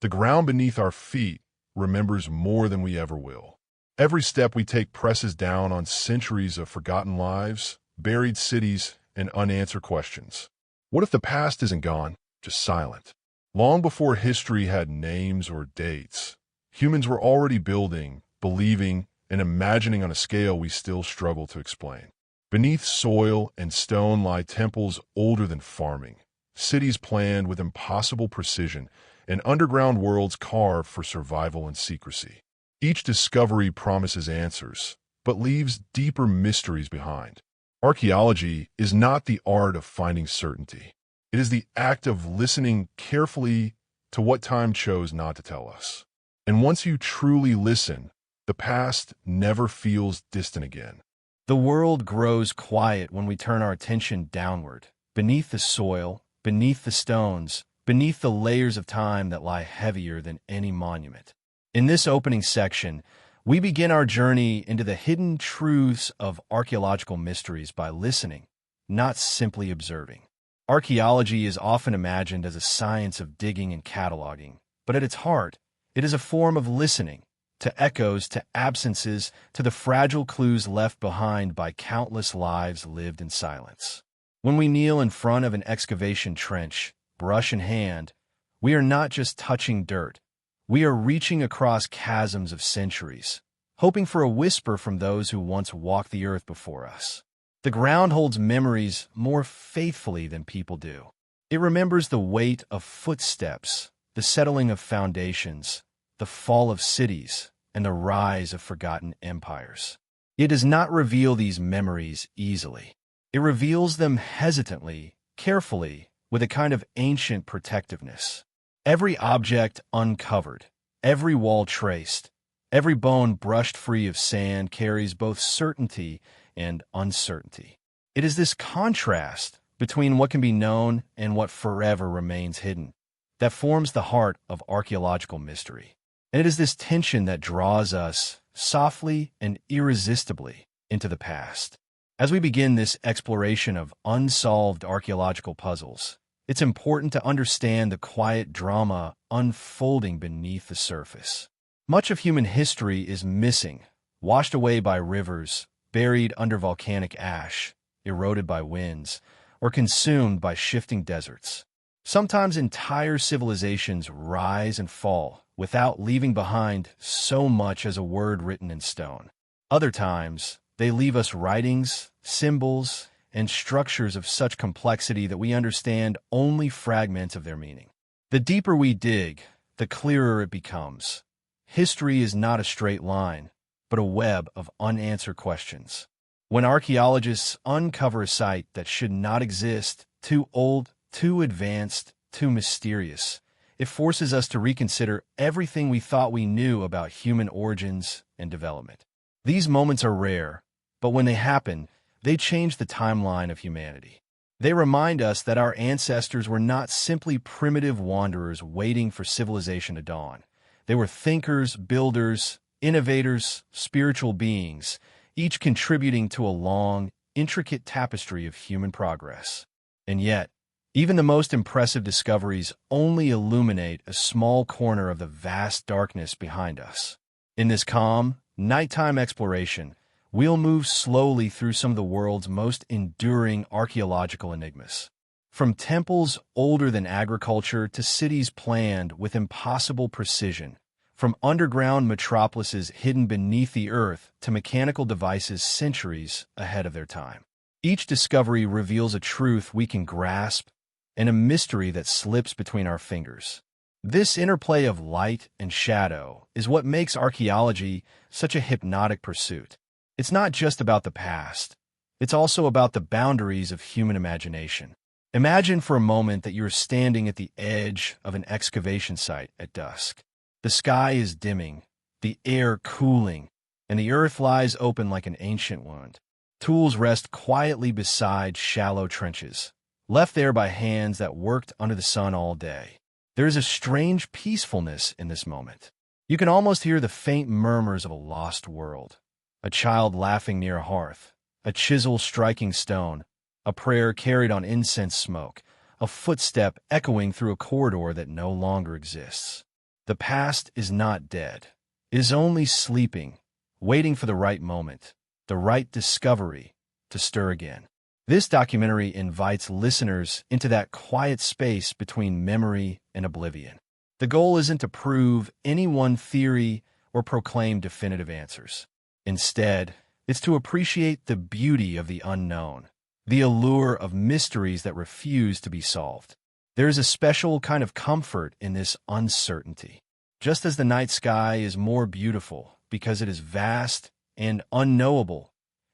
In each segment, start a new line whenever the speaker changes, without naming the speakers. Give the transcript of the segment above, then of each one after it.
The ground beneath our feet remembers more than we ever will. Every step we take presses down on centuries of forgotten lives, buried cities, and unanswered questions. What if the past isn't gone, just silent? Long before history had names or dates, humans were already building, believing, and imagining on a scale we still struggle to explain. Beneath soil and stone lie temples older than farming, cities planned with impossible precision, and underground worlds carved for survival and secrecy. Each discovery promises answers, but leaves deeper mysteries behind. Archaeology is not the art of finding certainty. It is the act of listening carefully to what time chose not to tell us. And once you truly listen, the past never feels distant again.
The world grows quiet when we turn our attention downward, beneath the soil, beneath the stones, beneath the layers of time that lie heavier than any monument. In this opening section, we begin our journey into the hidden truths of archaeological mysteries by listening, not simply observing. Archaeology is often imagined as a science of digging and cataloging, but at its heart, it is a form of listening, to echoes, to absences, to the fragile clues left behind by countless lives lived in silence. When we kneel in front of an excavation trench, brush in hand, we are not just touching dirt. We are reaching across chasms of centuries, hoping for a whisper from those who once walked the earth before us. The ground holds memories more faithfully than people do. It remembers the weight of footsteps, the settling of foundations, the fall of cities, and the rise of forgotten empires. It does not reveal these memories easily. It reveals them hesitantly, carefully, with a kind of ancient protectiveness. Every object uncovered, every wall traced, every bone brushed free of sand carries both certainty and uncertainty. It is this contrast between what can be known and what forever remains hidden that forms the heart of archaeological mystery. And it is this tension that draws us, softly and irresistibly, into the past. As we begin this exploration of unsolved archaeological puzzles, it's important to understand the quiet drama unfolding beneath the surface. Much of human history is missing, washed away by rivers, buried under volcanic ash, eroded by winds, or consumed by shifting deserts. Sometimes entire civilizations rise and fall without leaving behind so much as a word written in stone. Other times, they leave us writings, symbols, and structures of such complexity that we understand only fragments of their meaning. The deeper we dig, the clearer it becomes. History is not a straight line, but a web of unanswered questions. When archaeologists uncover a site that should not exist, too old, too advanced, too mysterious, it forces us to reconsider everything we thought we knew about human origins and development. These moments are rare, but when they happen, they change the timeline of humanity. They remind us that our ancestors were not simply primitive wanderers waiting for civilization to dawn. They were thinkers, builders, innovators, spiritual beings, each contributing to a long, intricate tapestry of human progress. And yet, even the most impressive discoveries only illuminate a small corner of the vast darkness behind us. In this calm, nighttime exploration, we'll move slowly through some of the world's most enduring archaeological enigmas. From temples older than agriculture to cities planned with impossible precision, from underground metropolises hidden beneath the earth to mechanical devices centuries ahead of their time. Each discovery reveals a truth we can grasp and a mystery that slips between our fingers. This interplay of light and shadow is what makes archaeology such a hypnotic pursuit. It's not just about the past. It's also about the boundaries of human imagination. Imagine for a moment that you're standing at the edge of an excavation site at dusk. The sky is dimming, the air cooling, and the earth lies open like an ancient wound. Tools rest quietly beside shallow trenches, left there by hands that worked under the sun all day. There is a strange peacefulness in this moment. You can almost hear the faint murmurs of a lost world. A child laughing near a hearth, a chisel striking stone, a prayer carried on incense smoke, a footstep echoing through a corridor that no longer exists. The past is not dead. It is only sleeping, waiting for the right moment, the right discovery to stir again. This documentary invites listeners into that quiet space between memory and oblivion. The goal isn't to prove any one theory or proclaim definitive answers. Instead, it's to appreciate the beauty of the unknown, the allure of mysteries that refuse to be solved. There is a special kind of comfort in this uncertainty. Just as the night sky is more beautiful because it is vast and unknowable,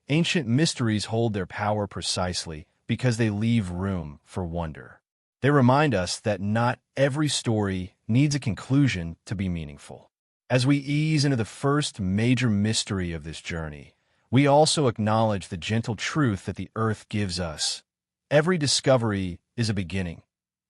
ancient mysteries hold their power precisely because they leave room for wonder. They remind us that not every story needs a conclusion to be meaningful. As we ease into the first major mystery of this journey, we also acknowledge the gentle truth that the earth gives us. Every discovery is a beginning,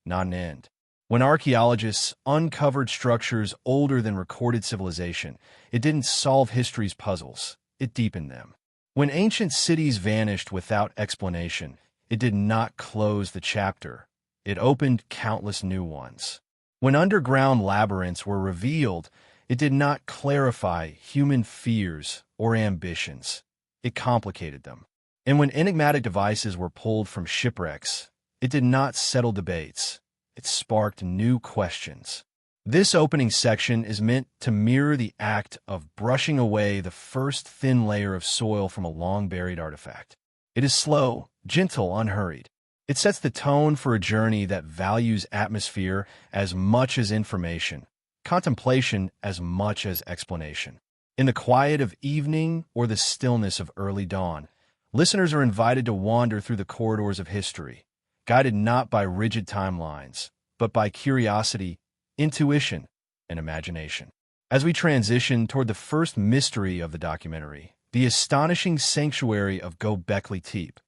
not an end. When archaeologists uncovered structures older than recorded civilization, it didn't solve history's puzzles, it deepened them. When ancient cities vanished without explanation, it did not close the chapter, it opened countless new ones. When underground labyrinths were revealed, it did not clarify human fears or ambitions, it complicated them. And when enigmatic devices were pulled from shipwrecks, it did not settle debates, it sparked new questions. This opening section is meant to mirror the act of brushing away the first thin layer of soil from a long-buried artifact. It is slow, gentle, unhurried. It sets the tone for a journey that values atmosphere as much as information, contemplation as much as explanation. In the quiet of evening or the stillness of early dawn, listeners are invited to wander through the corridors of history, guided not by rigid timelines, but by curiosity, intuition, and imagination. As we transition toward the first mystery of the documentary, the astonishing sanctuary of Göbekli Tepe,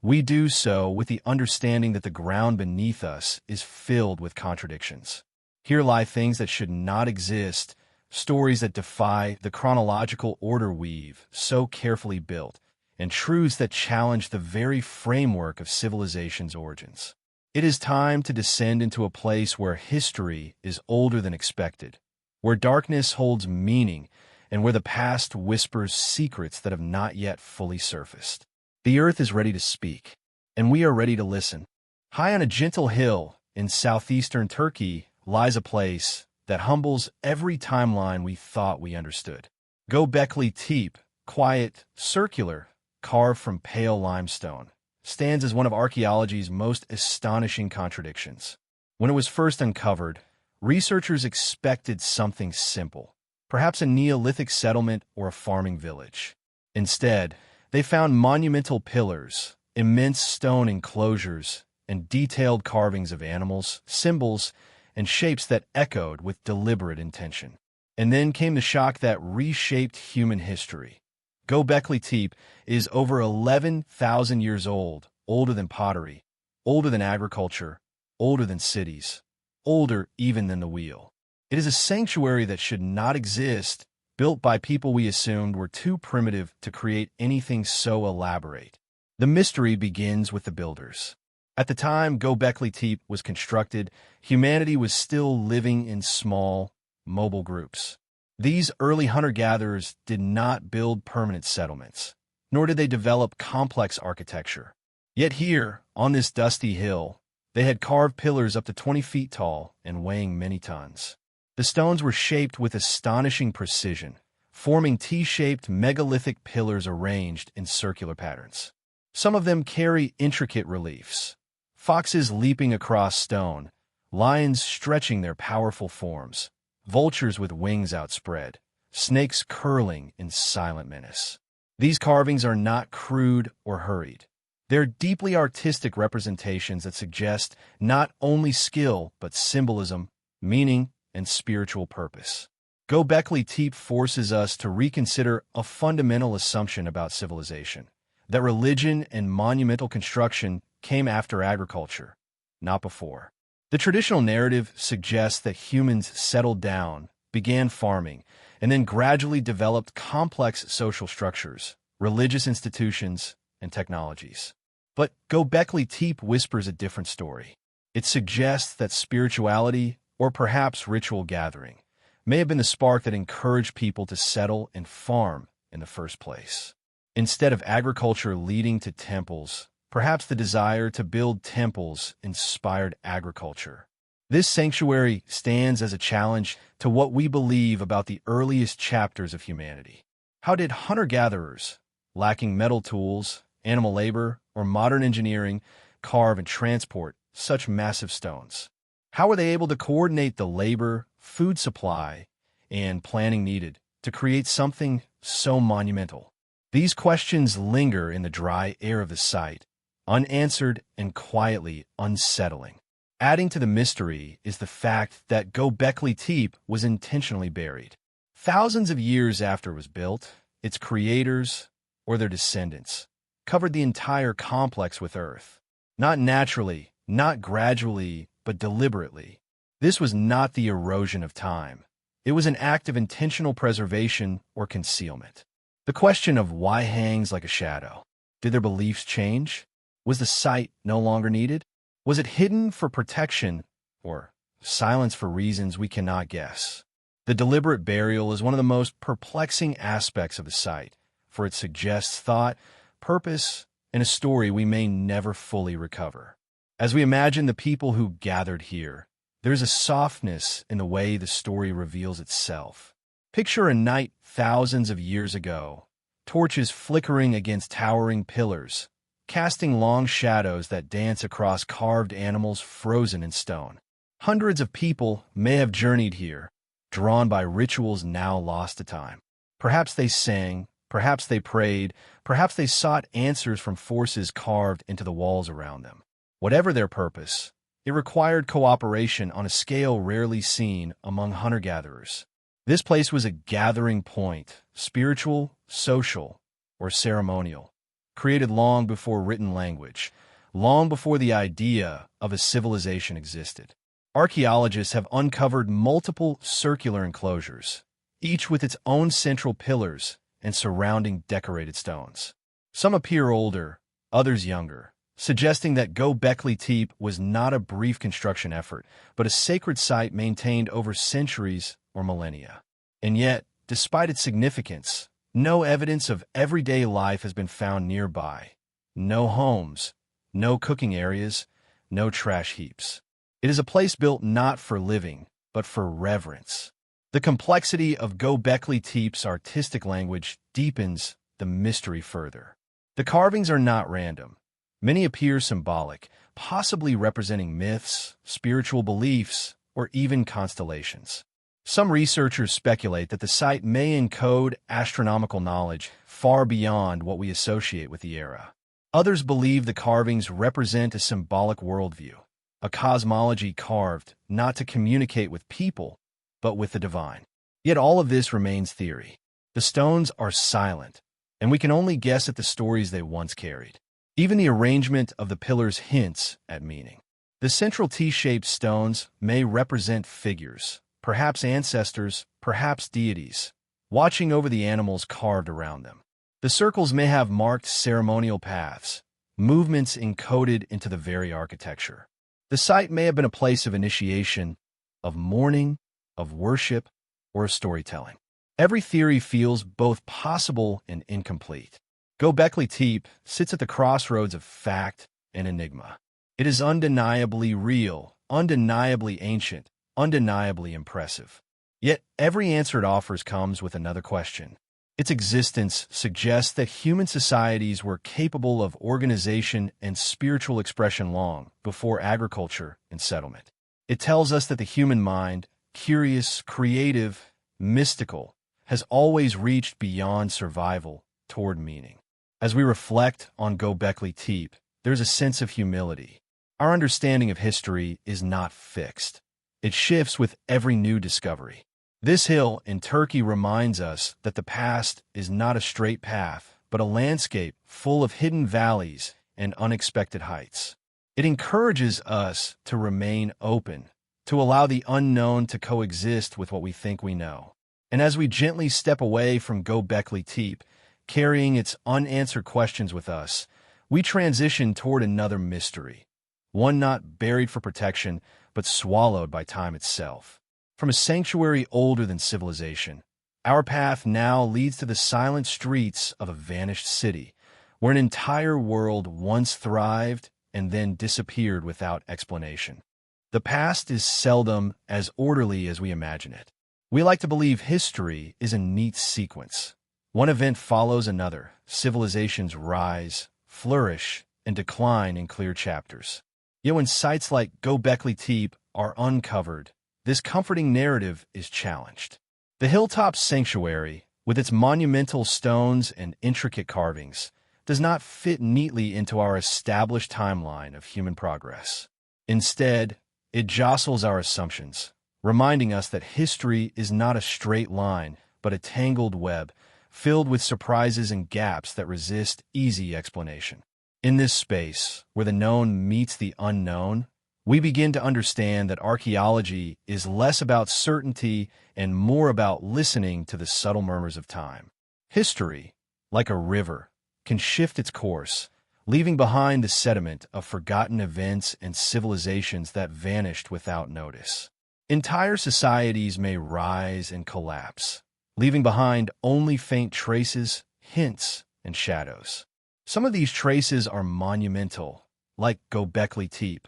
we do so with the understanding that the ground beneath us is filled with contradictions. Here lie things that should not exist, stories that defy the chronological order we've so carefully built, and truths that challenge the very framework of civilization's origins. It is time to descend into a place where history is older than expected, where darkness holds meaning, and where the past whispers secrets that have not yet fully surfaced. The earth is ready to speak, and we are ready to listen. High on a gentle hill in southeastern Turkey lies a place that humbles every timeline we thought we understood. Göbekli Tepe, quiet, circular, carved from pale limestone, stands as one of archaeology's most astonishing contradictions. When it was first uncovered, researchers expected something simple, perhaps a Neolithic settlement or a farming village. Instead, they found monumental pillars, immense stone enclosures, and detailed carvings of animals, symbols, and shapes that echoed with deliberate intention. And then came the shock that reshaped human history. Göbekli Tepe is over 11,000 years old, older than pottery, older than agriculture, older than cities, older even than the wheel. It is a sanctuary that should not exist, built by people we assumed were too primitive to create anything so elaborate. The mystery begins with the builders. At the time Göbekli Tepe was constructed, humanity was still living in small, mobile groups. These early hunter-gatherers did not build permanent settlements, nor did they develop complex architecture. Yet here, on this dusty hill, they had carved pillars up to 20 feet tall and weighing many tons. The stones were shaped with astonishing precision, forming T-shaped megalithic pillars arranged in circular patterns. Some of them carry intricate reliefs, foxes leaping across stone, lions stretching their powerful forms, vultures with wings outspread, snakes curling in silent menace. These carvings are not crude or hurried. They're deeply artistic representations that suggest not only skill, but symbolism, meaning, and spiritual purpose. Göbekli Tepe forces us to reconsider a fundamental assumption about civilization, that religion and monumental construction came after agriculture, not before. The traditional narrative suggests that humans settled down, began farming, and then gradually developed complex social structures, religious institutions, and technologies. But Göbekli Tepe whispers a different story. It suggests that spirituality, or perhaps ritual gathering, may have been the spark that encouraged people to settle and farm in the first place. Instead of agriculture leading to temples, perhaps the desire to build temples inspired agriculture. This sanctuary stands as a challenge to what we believe about the earliest chapters of humanity. How did hunter-gatherers, lacking metal tools, animal labor, or modern engineering, carve and transport such massive stones? How were they able to coordinate the labor, food supply, and planning needed to create something so monumental? These questions linger in the dry air of the site, unanswered and quietly unsettling. Adding to the mystery is the fact that Göbekli Tepe was intentionally buried. Thousands of years after it was built, its creators, or their descendants, covered the entire complex with earth. Not naturally, not gradually, but deliberately. This was not the erosion of time. It was an act of intentional preservation or concealment. The question of why hangs like a shadow. Did their beliefs change? Was the site no longer needed? Was it hidden for protection or silence for reasons we cannot guess? The deliberate burial is one of the most perplexing aspects of the site, for it suggests thought, purpose, and a story we may never fully recover. As we imagine the people who gathered here, there's a softness in the way the story reveals itself. Picture a night thousands of years ago, torches flickering against towering pillars, casting long shadows that dance across carved animals frozen in stone. Hundreds of people may have journeyed here, drawn by rituals now lost to time. Perhaps they sang, perhaps they prayed, perhaps they sought answers from forces carved into the walls around them. Whatever their purpose, it required cooperation on a scale rarely seen among hunter-gatherers. This place was a gathering point, spiritual, social, or ceremonial, created long before written language, long before the idea of a civilization existed. Archaeologists have uncovered multiple circular enclosures, each with its own central pillars and surrounding decorated stones. Some appear older, others younger, suggesting that Göbekli Tepe was not a brief construction effort, but a sacred site maintained over centuries or millennia. And yet, despite its significance, no evidence of everyday life has been found nearby. No homes, no cooking areas, no trash heaps. It is a place built not for living, but for reverence. The complexity of Göbekli Tepe's artistic language deepens the mystery further. The carvings are not random. Many appear symbolic, possibly representing myths, spiritual beliefs, or even constellations. Some researchers speculate that the site may encode astronomical knowledge far beyond what we associate with the era. Others believe the carvings represent a symbolic worldview, a cosmology carved not to communicate with people, but with the divine. Yet all of this remains theory. The stones are silent, and we can only guess at the stories they once carried. Even the arrangement of the pillars hints at meaning. The central T-shaped stones may represent figures, perhaps ancestors, perhaps deities, watching over the animals carved around them. The circles may have marked ceremonial paths, movements encoded into the very architecture. The site may have been a place of initiation, of mourning, of worship, or of storytelling. Every theory feels both possible and incomplete. Göbekli Tepe sits at the crossroads of fact and enigma. It is undeniably real, undeniably ancient, undeniably impressive. Yet every answer it offers comes with another question. Its existence suggests that human societies were capable of organization and spiritual expression long before agriculture and settlement. It tells us that the human mind, curious, creative, mystical, has always reached beyond survival toward meaning. As we reflect on Göbekli Tepe, there's a sense of humility. Our understanding of history is not fixed. It shifts with every new discovery. This hill in Turkey reminds us that the past is not a straight path, but a landscape full of hidden valleys and unexpected heights. It encourages us to remain open, to allow the unknown to coexist with what we think we know. And as we gently step away from Göbekli Tepe, carrying its unanswered questions with us, we transition toward another mystery, one not buried for protection, but swallowed by time itself. From a sanctuary older than civilization, our path now leads to the silent streets of a vanished city, where an entire world once thrived and then disappeared without explanation. The past is seldom as orderly as we imagine it. We like to believe history is a neat sequence. One event follows another. Civilizations rise, flourish, and decline in clear chapters. Yet when sites like Göbekli Tepe are uncovered, this comforting narrative is challenged. The hilltop sanctuary, with its monumental stones and intricate carvings, does not fit neatly into our established timeline of human progress. Instead, it jostles our assumptions, reminding us that history is not a straight line, but a tangled web, filled with surprises and gaps that resist easy explanation. In this space, where the known meets the unknown, we begin to understand that archaeology is less about certainty and more about listening to the subtle murmurs of time. History, like a river, can shift its course, leaving behind the sediment of forgotten events and civilizations that vanished without notice. Entire societies may rise and collapse, leaving behind only faint traces, hints, and shadows. Some of these traces are monumental, like Göbekli Tepe.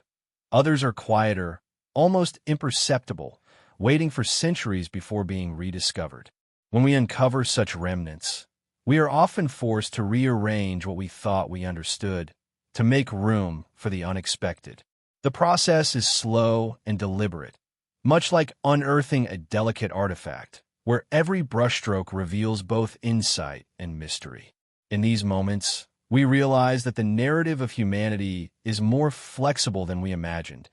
Others are quieter, almost imperceptible, waiting for centuries before being rediscovered. When we uncover such remnants, we are often forced to rearrange what we thought we understood, to make room for the unexpected. The process is slow and deliberate, much like unearthing a delicate artifact, where every brushstroke reveals both insight and mystery. In these moments, we realize that the narrative of humanity is more flexible than we imagined,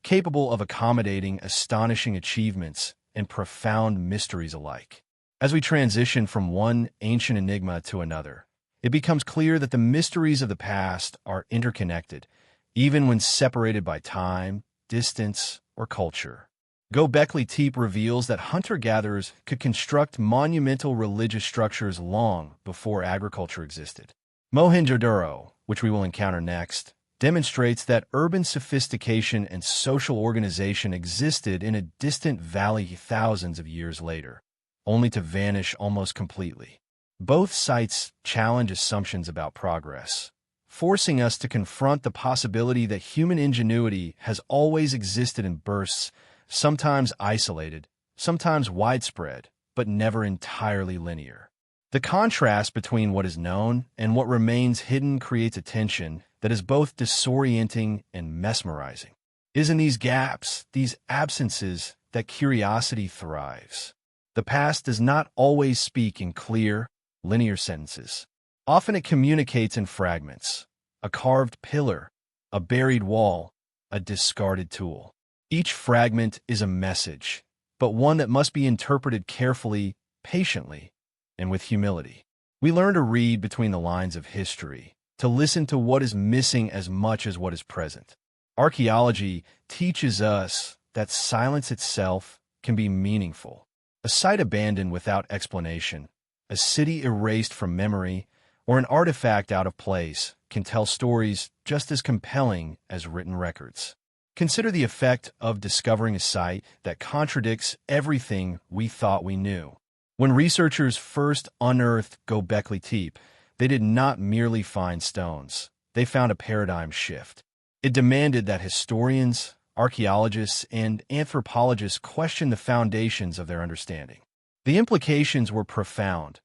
capable of accommodating astonishing achievements and profound mysteries alike. As we transition from one ancient enigma to another, it becomes clear that the mysteries of the past are interconnected, even when separated by time, distance, or culture. Göbekli Tepe reveals that hunter-gatherers could construct monumental religious structures long before agriculture existed. Mohenjo-daro, which we will encounter next, demonstrates that urban sophistication and social organization existed in a distant valley thousands of years later, only to vanish almost completely. Both sites challenge assumptions about progress, forcing us to confront the possibility that human ingenuity has always existed in bursts, sometimes isolated, sometimes widespread, but never entirely linear. The contrast between what is known and what remains hidden creates a tension that is both disorienting and mesmerizing. It is in these gaps, these absences, that curiosity thrives. The past does not always speak in clear, linear sentences. Often it communicates in fragments: a carved pillar, a buried wall, a discarded tool. Each fragment is a message, but one that must be interpreted carefully, patiently, and with humility. We learn to read between the lines of history, to listen to what is missing as much as what is present. Archaeology teaches us that silence itself can be meaningful. A site abandoned without explanation, a city erased from memory, or an artifact out of place can tell stories just as compelling as written records. Consider the effect of discovering a site that contradicts everything we thought we knew. When researchers first unearthed Göbekli Tepe, they did not merely find stones. They found a paradigm shift. It demanded that historians, archaeologists, and anthropologists question the foundations of their understanding. The implications were profound.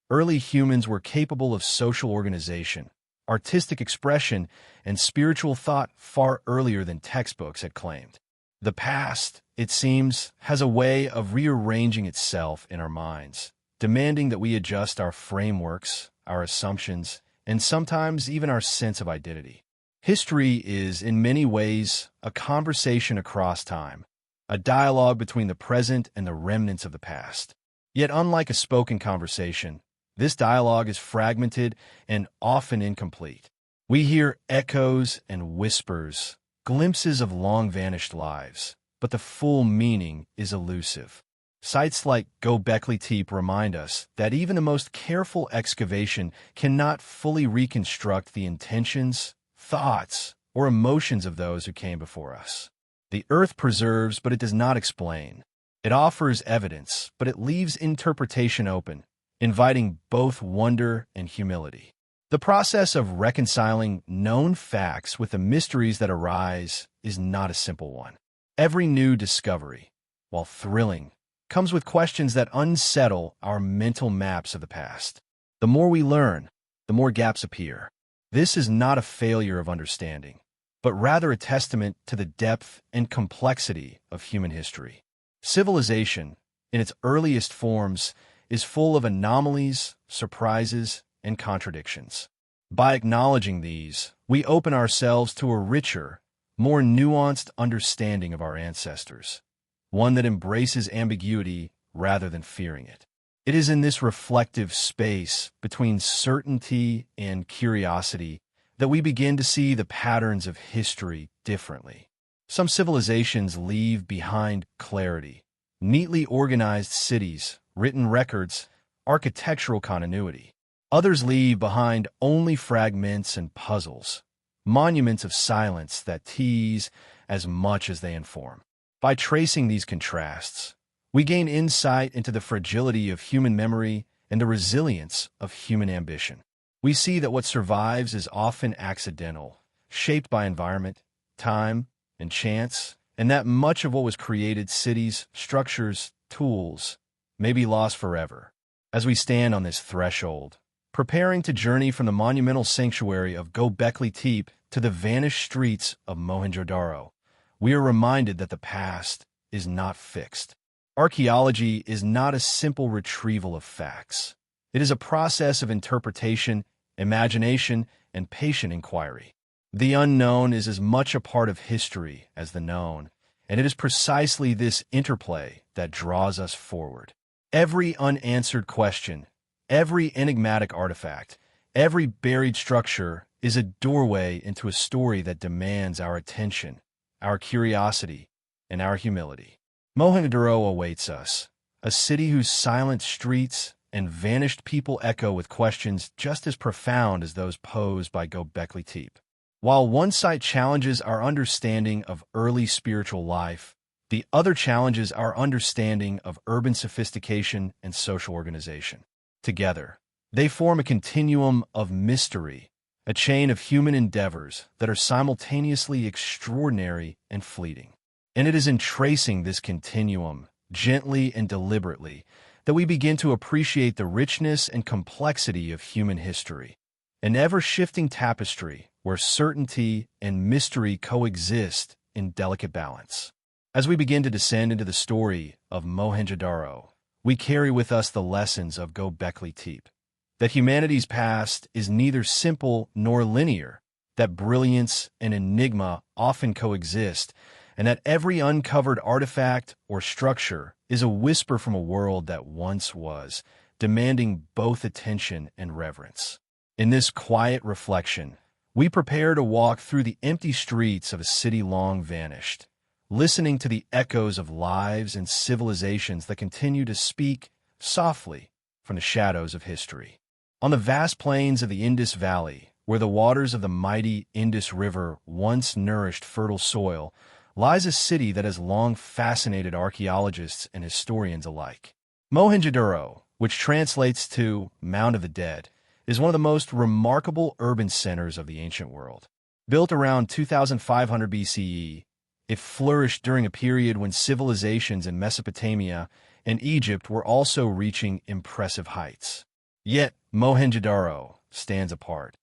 Early humans were capable of social organization, artistic expression, and spiritual thought far earlier than textbooks had claimed. The past, it seems, has a way of rearranging itself in our minds, demanding that we adjust our frameworks, our assumptions, and sometimes even our sense of identity. History is, in many ways, a conversation across time, a dialogue between the present and the remnants of the past. Yet, unlike a spoken conversation, this dialogue is fragmented and often incomplete. We hear echoes and whispers, glimpses of long-vanished lives, but the full meaning is elusive. Sites like Göbekli Tepe remind us that even the most careful excavation cannot fully reconstruct the intentions, thoughts, or emotions of those who came before us. The earth preserves, but it does not explain. It offers evidence, but it leaves interpretation open, inviting both wonder and humility. The process of reconciling known facts with the mysteries that arise is not a simple one. Every new discovery, while thrilling, comes with questions that unsettle our mental maps of the past. The more we learn, the more gaps appear. This is not a failure of understanding, but rather a testament to the depth and complexity of human history. Civilization, in its earliest forms, is full of anomalies, surprises, and contradictions. By acknowledging these, we open ourselves to a richer, more nuanced understanding of our ancestors, one that embraces ambiguity rather than fearing it. It is in this reflective space between certainty and curiosity that we begin to see the patterns of history differently. Some civilizations leave behind clarity, neatly organized cities, written records, architectural continuity. Others leave behind only fragments and puzzles, monuments of silence that tease as much as they inform. By tracing these contrasts, we gain insight into the fragility of human memory and the resilience of human ambition. We see that what survives is often accidental, shaped by environment, time, and chance, and that much of what was created, cities, structures, tools, may be lost forever. As we stand on this threshold, preparing to journey from the monumental sanctuary of Göbekli Tepe to the vanished streets of Mohenjo-Daro, we are reminded that the past is not fixed. Archaeology is not a simple retrieval of facts. It is a process of interpretation, imagination, and patient inquiry. The unknown is as much a part of history as the known, and it is precisely this interplay that draws us forward. Every unanswered question, every enigmatic artifact, every buried structure is a doorway into a story that demands our attention, our curiosity, and our humility. Mohenjo-Daro awaits us, a city whose silent streets and vanished people echo with questions just as profound as those posed by Göbekli Tepe. While one site challenges our understanding of early spiritual life, the other challenges our understanding of urban sophistication and social organization. Together, they form a continuum of mystery, a chain of human endeavors that are simultaneously extraordinary and fleeting. And it is in tracing this continuum, gently and deliberately, that we begin to appreciate the richness and complexity of human history, an ever-shifting tapestry where certainty and mystery coexist in delicate balance. As we begin to descend into the story of Mohenjo-Daro, we carry with us the lessons of Göbekli Tepe, that humanity's past is neither simple nor linear, that brilliance and enigma often coexist, and that every uncovered artifact or structure is a whisper from a world that once was, demanding both attention and reverence. In this quiet reflection, we prepare to walk through the empty streets of a city long vanished, listening to the echoes of lives and civilizations that continue to speak softly from the shadows of history. On the vast plains of the Indus Valley, where the waters of the mighty Indus River once nourished fertile soil, lies a city that has long fascinated archaeologists and historians alike. Mohenjo-Daro, which translates to Mound of the Dead, is one of the most remarkable urban centers of the ancient world. Built around 2500 BCE, it flourished during a period when civilizations in Mesopotamia and Egypt were also reaching impressive heights. Yet, Mohenjo-Daro stands apart,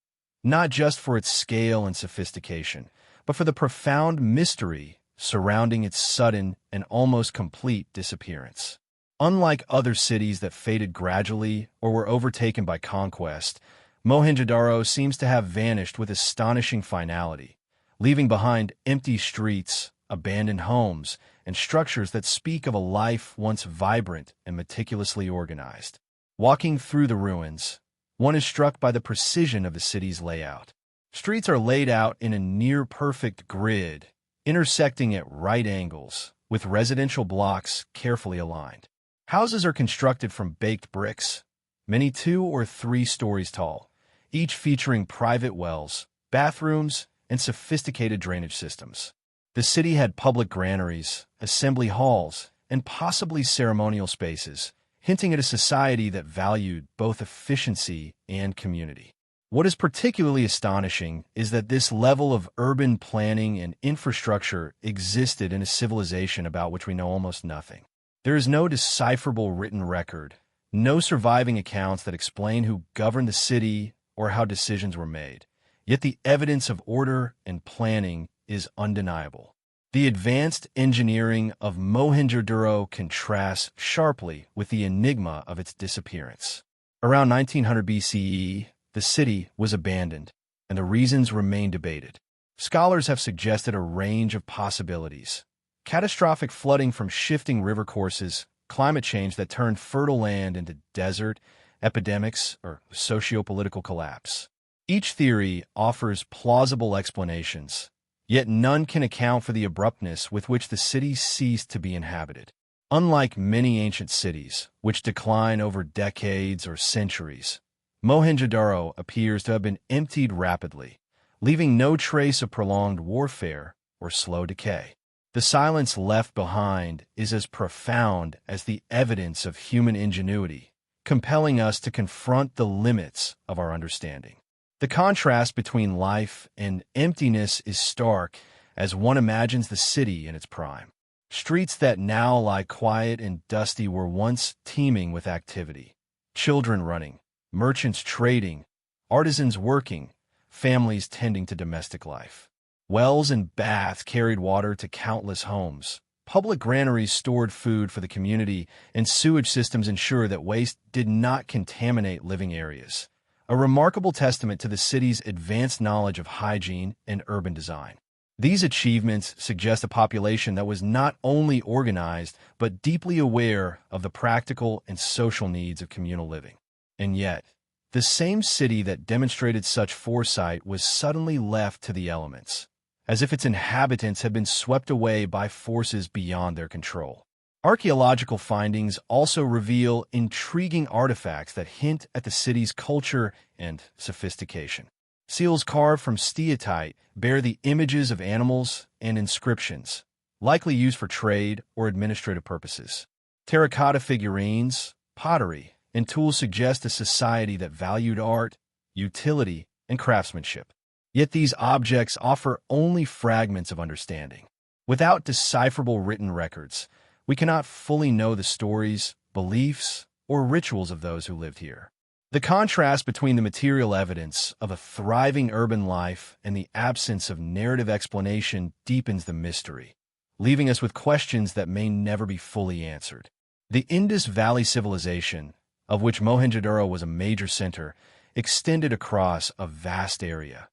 not just for its scale and sophistication, but for the profound mystery surrounding its sudden and almost complete disappearance. Unlike other cities that faded gradually or were overtaken by conquest, Mohenjo-Daro seems to have vanished with astonishing finality, leaving behind empty streets, abandoned homes, and structures that speak of a life once vibrant and meticulously organized. Walking through the ruins, one is struck by the precision of the city's layout. Streets are laid out in a near-perfect grid, intersecting at right angles, with residential blocks carefully aligned. Houses are constructed from baked bricks, many 2 or 3 stories tall, each featuring private wells, bathrooms, and sophisticated drainage systems. The city had public granaries, assembly halls, and possibly ceremonial spaces, hinting at a society that valued both efficiency and community. What is particularly astonishing is that this level of urban planning and infrastructure existed in a civilization about which we know almost nothing. There is no decipherable written record, no surviving accounts that explain who governed the city or how decisions were made. Yet the evidence of order and planning is undeniable. The advanced engineering of Mohenjo-daro contrasts sharply with the enigma of its disappearance. Around 1900 BCE, the city was abandoned, and the reasons remain debated. Scholars have suggested a range of possibilities. Catastrophic flooding from shifting river courses, climate change that turned fertile land into desert, epidemics, or socio-political collapse. Each theory offers plausible explanations, yet none can account for the abruptness with which the city ceased to be inhabited. Unlike many ancient cities, which decline over decades or centuries, Mohenjo-daro appears to have been emptied rapidly, leaving no trace of prolonged warfare or slow decay. The silence left behind is as profound as the evidence of human ingenuity, compelling us to confront the limits of our understanding. The contrast between life and emptiness is stark as one imagines the city in its prime. Streets that now lie quiet and dusty were once teeming with activity. Children running, merchants trading, artisans working, families tending to domestic life. Wells and baths carried water to countless homes. Public granaries stored food for the community, and sewage systems ensured that waste did not contaminate living areas. A remarkable testament to the city's advanced knowledge of hygiene and urban design. These achievements suggest a population that was not only organized, but deeply aware of the practical and social needs of communal living. And yet, the same city that demonstrated such foresight was suddenly left to the elements, as if its inhabitants had been swept away by forces beyond their control. Archaeological findings also reveal intriguing artifacts that hint at the city's culture and sophistication. Seals carved from steatite bear the images of animals and inscriptions, likely used for trade or administrative purposes. Terracotta figurines, pottery, and tools suggest a society that valued art, utility, and craftsmanship. Yet these objects offer only fragments of understanding. Without decipherable written records, we cannot fully know the stories, beliefs, or rituals of those who lived here. The contrast between the material evidence of a thriving urban life and the absence of narrative explanation deepens the mystery, leaving us with questions that may never be fully answered. The Indus Valley civilization, of which Mohenjo-daro was a major center, extended across a vast area,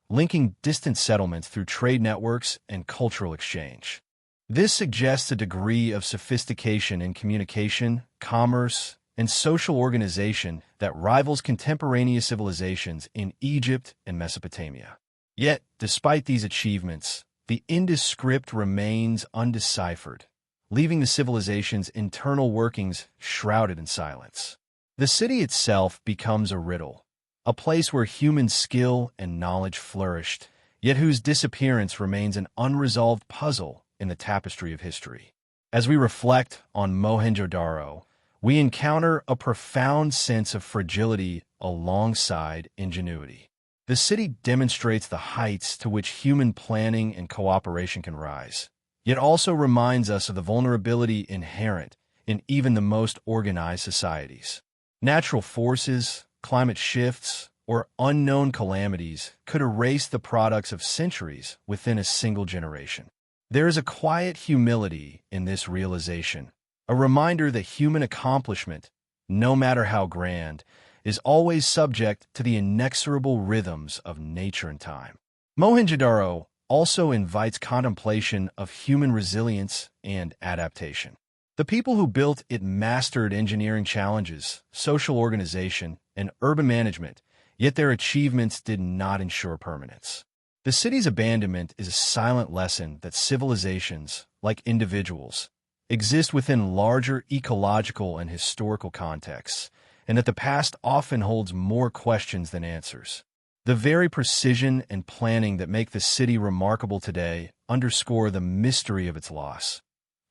linking distant settlements through trade networks and cultural exchange. This suggests a degree of sophistication in communication, commerce, and social organization that rivals contemporaneous civilizations in Egypt and Mesopotamia. Yet, despite these achievements, the Indus script remains undeciphered, leaving the civilization's internal workings shrouded in silence. The city itself becomes a riddle, a place where human skill and knowledge flourished, yet whose disappearance remains an unresolved puzzle in the tapestry of history. As we reflect on Mohenjo-daro, we encounter a profound sense of fragility alongside ingenuity. The city demonstrates the heights to which human planning and cooperation can rise, yet also reminds us of the vulnerability inherent in even the most organized societies. Natural forces, climate shifts, or unknown calamities could erase the products of centuries within a single generation. There is a quiet humility in this realization, a reminder that human accomplishment, no matter how grand, is always subject to the inexorable rhythms of nature and time. Mohenjo-daro also invites contemplation of human resilience and adaptation. The people who built it mastered engineering challenges, social organization, and urban management, yet their achievements did not ensure permanence. The city's abandonment is a silent lesson that civilizations, like individuals, exist within larger ecological and historical contexts, and that the past often holds more questions than answers. The very precision and planning that make the city remarkable today underscore the mystery of its loss,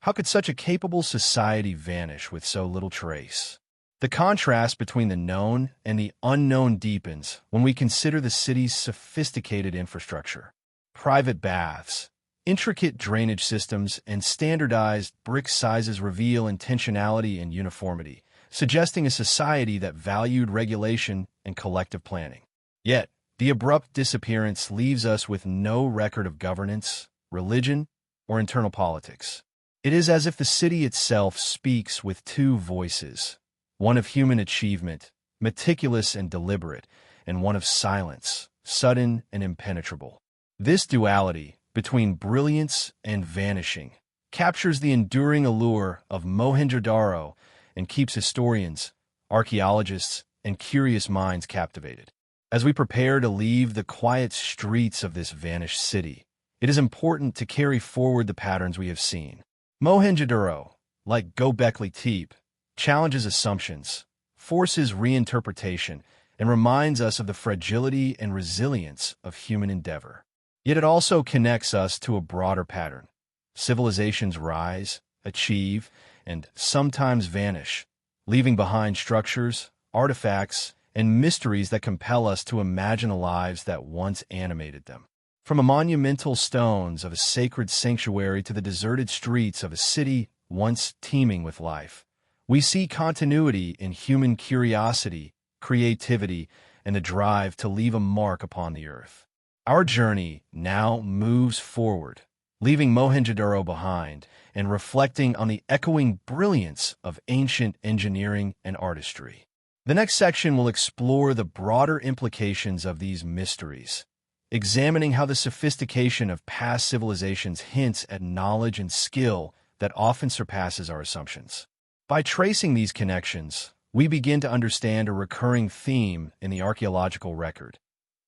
How could such a capable society vanish with so little trace? The contrast between the known and the unknown deepens when we consider the city's sophisticated infrastructure. Private baths, intricate drainage systems, and standardized brick sizes reveal intentionality and uniformity, suggesting a society that valued regulation and collective planning. Yet, the abrupt disappearance leaves us with no record of governance, religion, or internal politics. It is as if the city itself speaks with two voices, one of human achievement, meticulous and deliberate, and one of silence, sudden and impenetrable. This duality, between brilliance and vanishing, captures the enduring allure of Mohenjo-daro and keeps historians, archaeologists, and curious minds captivated. As we prepare to leave the quiet streets of this vanished city, it is important to carry forward the patterns we have seen. Mohenjo-daro, like Göbekli Tepe, challenges assumptions, forces reinterpretation, and reminds us of the fragility and resilience of human endeavor. Yet it also connects us to a broader pattern. Civilizations rise, achieve, and sometimes vanish, leaving behind structures, artifacts, and mysteries that compel us to imagine the lives that once animated them. From the monumental stones of a sacred sanctuary to the deserted streets of a city once teeming with life, we see continuity in human curiosity, creativity, and the drive to leave a mark upon the earth. Our journey now moves forward, leaving Mohenjo-daro behind and reflecting on the echoing brilliance of ancient engineering and artistry. The next section will explore the broader implications of these mysteries, examining how the sophistication of past civilizations hints at knowledge and skill that often surpasses our assumptions. By tracing these connections, we begin to understand a recurring theme in the archaeological record.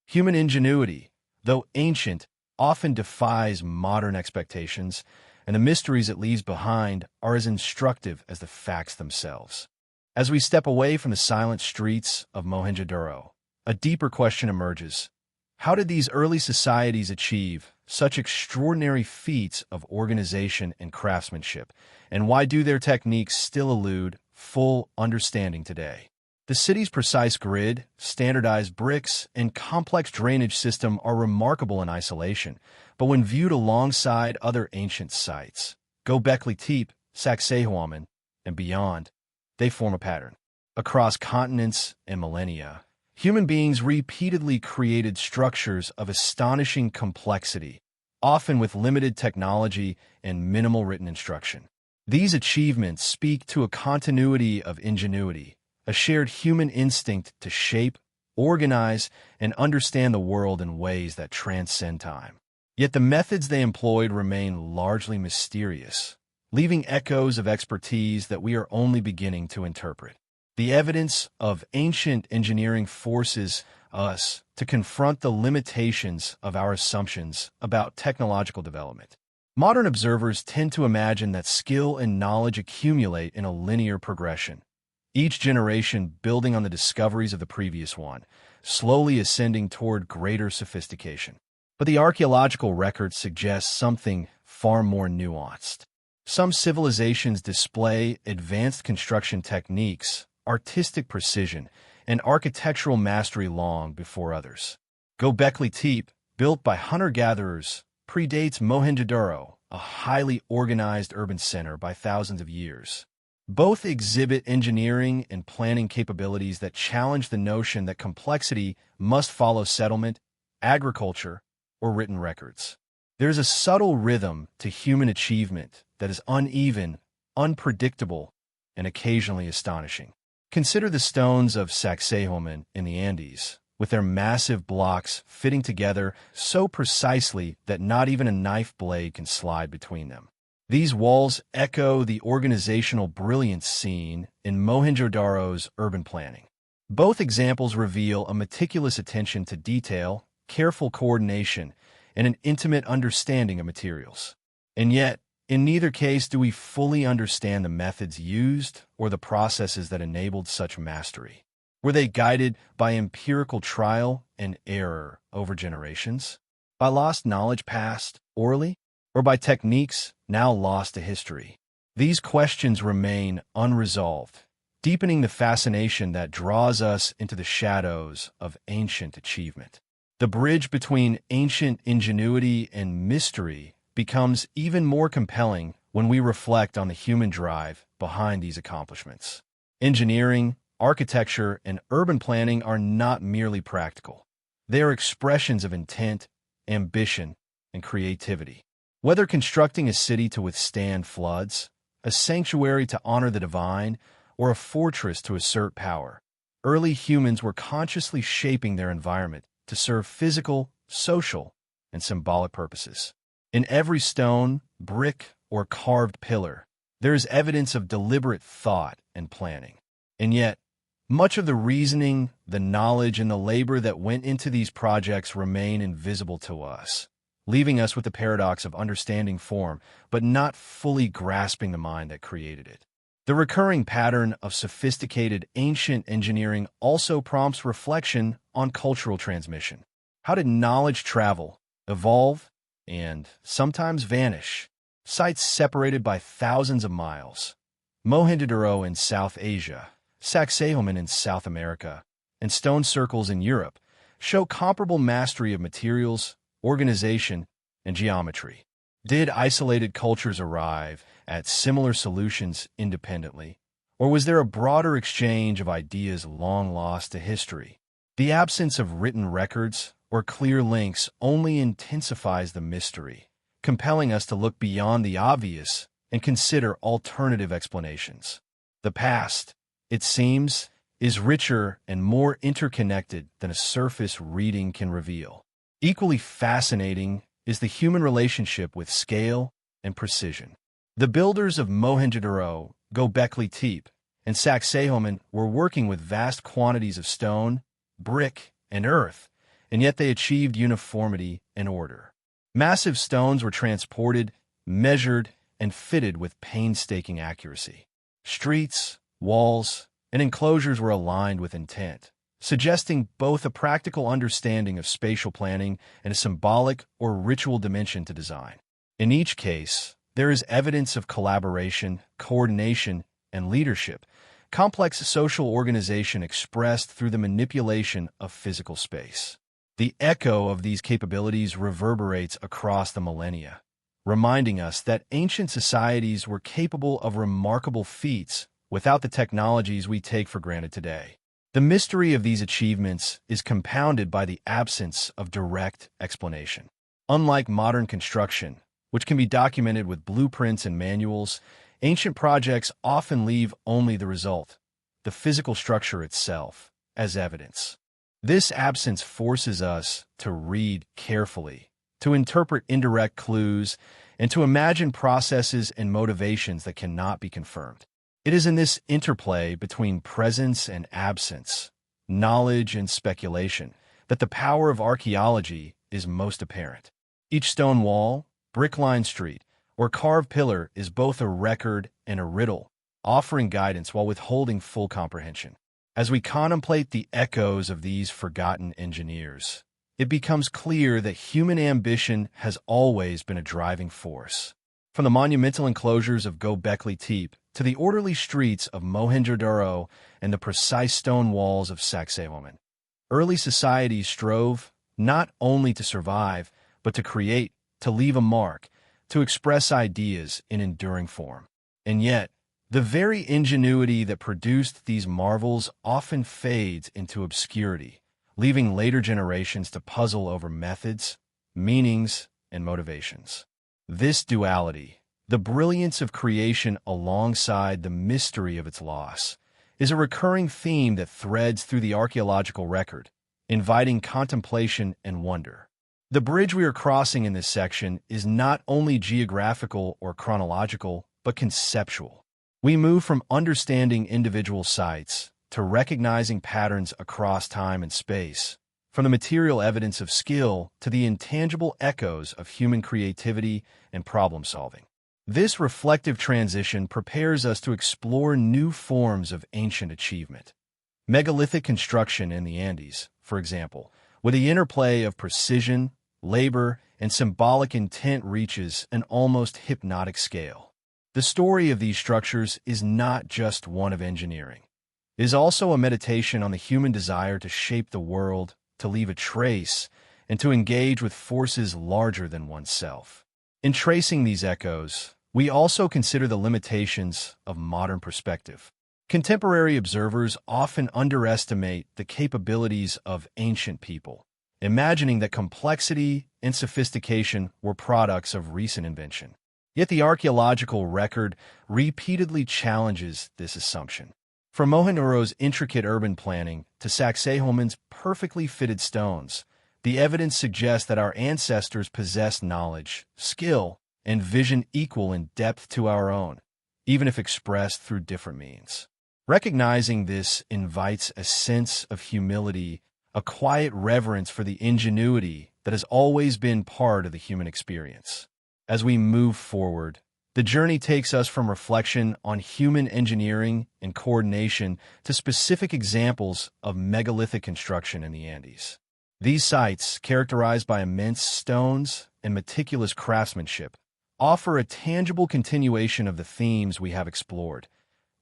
Human ingenuity, though ancient, often defies modern expectations, and the mysteries it leaves behind are as instructive as the facts themselves. As we step away from the silent streets of Mohenjo-daro, a deeper question emerges. How did these early societies achieve such extraordinary feats of organization and craftsmanship, and why do their techniques still elude full understanding today? The city's precise grid, standardized bricks, and complex drainage system are remarkable in isolation, but when viewed alongside other ancient sites, Göbekli Tepe, Sacsayhuaman, and beyond, they form a pattern. Across continents and millennia, human beings repeatedly created structures of astonishing complexity, often with limited technology and minimal written instruction. These achievements speak to a continuity of ingenuity, a shared human instinct to shape, organize, and understand the world in ways that transcend time. Yet the methods they employed remain largely mysterious, leaving echoes of expertise that we are only beginning to interpret. The evidence of ancient engineering forces us to confront the limitations of our assumptions about technological development. Modern observers tend to imagine that skill and knowledge accumulate in a linear progression, each generation building on the discoveries of the previous one, slowly ascending toward greater sophistication. But the archaeological record suggests something far more nuanced. Some civilizations display advanced construction techniques, artistic precision, and architectural mastery long before others. Göbekli Tepe, built by hunter-gatherers, predates Mohenjo-daro, a highly organized urban center, by thousands of years. Both exhibit engineering and planning capabilities that challenge the notion that complexity must follow settlement, agriculture, or written records. There is a subtle rhythm to human achievement that is uneven, unpredictable, and occasionally astonishing. Consider the stones of Sacsayhuaman in the Andes, with their massive blocks fitting together so precisely that not even a knife blade can slide between them. These walls echo the organizational brilliance seen in Mohenjo-daro's urban planning. Both examples reveal a meticulous attention to detail, careful coordination, and an intimate understanding of materials. And yet, in neither case do we fully understand the methods used or the processes that enabled such mastery. Were they guided by empirical trial and error over generations? By lost knowledge passed orally? Or by techniques now lost to history? These questions remain unresolved, deepening the fascination that draws us into the shadows of ancient achievement. The bridge between ancient ingenuity and mystery becomes even more compelling when we reflect on the human drive behind these accomplishments. Engineering, architecture, and urban planning are not merely practical. They are expressions of intent, ambition, and creativity. Whether constructing a city to withstand floods, a sanctuary to honor the divine, or a fortress to assert power, early humans were consciously shaping their environment to serve physical, social, and symbolic purposes. In every stone, brick, or carved pillar, there is evidence of deliberate thought and planning. And yet, much of the reasoning, the knowledge, and the labor that went into these projects remain invisible to us, leaving us with the paradox of understanding form, but not fully grasping the mind that created it. The recurring pattern of sophisticated ancient engineering also prompts reflection on cultural transmission. How did knowledge travel, evolve, and sometimes vanish? Sites separated by thousands of miles. Mohenjo-daro in South Asia, Sacsayhuaman in South America, and stone circles in Europe show comparable mastery of materials, organization, and geometry. Did isolated cultures arrive at similar solutions independently, or was there a broader exchange of ideas long lost to history? The absence of written records or clear links only intensifies the mystery, compelling us to look beyond the obvious and consider alternative explanations. The past, it seems, is richer and more interconnected than a surface reading can reveal. Equally fascinating is the human relationship with scale and precision. The builders of Mohenjo-daro, Göbekli Tepe, and Sacsayhuaman were working with vast quantities of stone, brick, and earth, and yet they achieved uniformity and order. Massive stones were transported, measured, and fitted with painstaking accuracy. Streets, walls, and enclosures were aligned with intent, suggesting both a practical understanding of spatial planning and a symbolic or ritual dimension to design. In each case, there is evidence of collaboration, coordination, and leadership, complex social organization expressed through the manipulation of physical space. The echo of these capabilities reverberates across the millennia, reminding us that ancient societies were capable of remarkable feats without the technologies we take for granted today. The mystery of these achievements is compounded by the absence of direct explanation. Unlike modern construction, which can be documented with blueprints and manuals, ancient projects often leave only the result, the physical structure itself, as evidence. This absence forces us to read carefully, to interpret indirect clues, and to imagine processes and motivations that cannot be confirmed. It is in this interplay between presence and absence, knowledge and speculation, that the power of archaeology is most apparent. Each stone wall, brick-lined street, or carved pillar is both a record and a riddle, offering guidance while withholding full comprehension. As we contemplate the echoes of these forgotten engineers, it becomes clear that human ambition has always been a driving force. From the monumental enclosures of Göbekli Tepe to the orderly streets of Mohenjo-daro and the precise stone walls of Sacsayhuaman, early societies strove not only to survive, but to create, to leave a mark, to express ideas in enduring form. And yet, the very ingenuity that produced these marvels often fades into obscurity, leaving later generations to puzzle over methods, meanings, and motivations. This duality, the brilliance of creation alongside the mystery of its loss, is a recurring theme that threads through the archaeological record, inviting contemplation and wonder. The bridge we are crossing in this section is not only geographical or chronological, but conceptual. We move from understanding individual sites to recognizing patterns across time and space, from the material evidence of skill to the intangible echoes of human creativity and problem-solving. This reflective transition prepares us to explore new forms of ancient achievement. Megalithic construction in the Andes, for example, with the interplay of precision, labor, and symbolic intent reaches an almost hypnotic scale. The story of these structures is not just one of engineering. It is also a meditation on the human desire to shape the world, to leave a trace, and to engage with forces larger than oneself. In tracing these echoes, we also consider the limitations of modern perspective. Contemporary observers often underestimate the capabilities of ancient people, imagining that complexity and sophistication were products of recent invention. Yet the archaeological record repeatedly challenges this assumption. From Mohenjo-daro's intricate urban planning to Sacsayhuaman's perfectly fitted stones, the evidence suggests that our ancestors possessed knowledge, skill, and vision equal in depth to our own, even if expressed through different means. Recognizing this invites a sense of humility, a quiet reverence for the ingenuity that has always been part of the human experience. As we move forward, the journey takes us from reflection on human engineering and coordination to specific examples of megalithic construction in the Andes. These sites, characterized by immense stones and meticulous craftsmanship, offer a tangible continuation of the themes we have explored: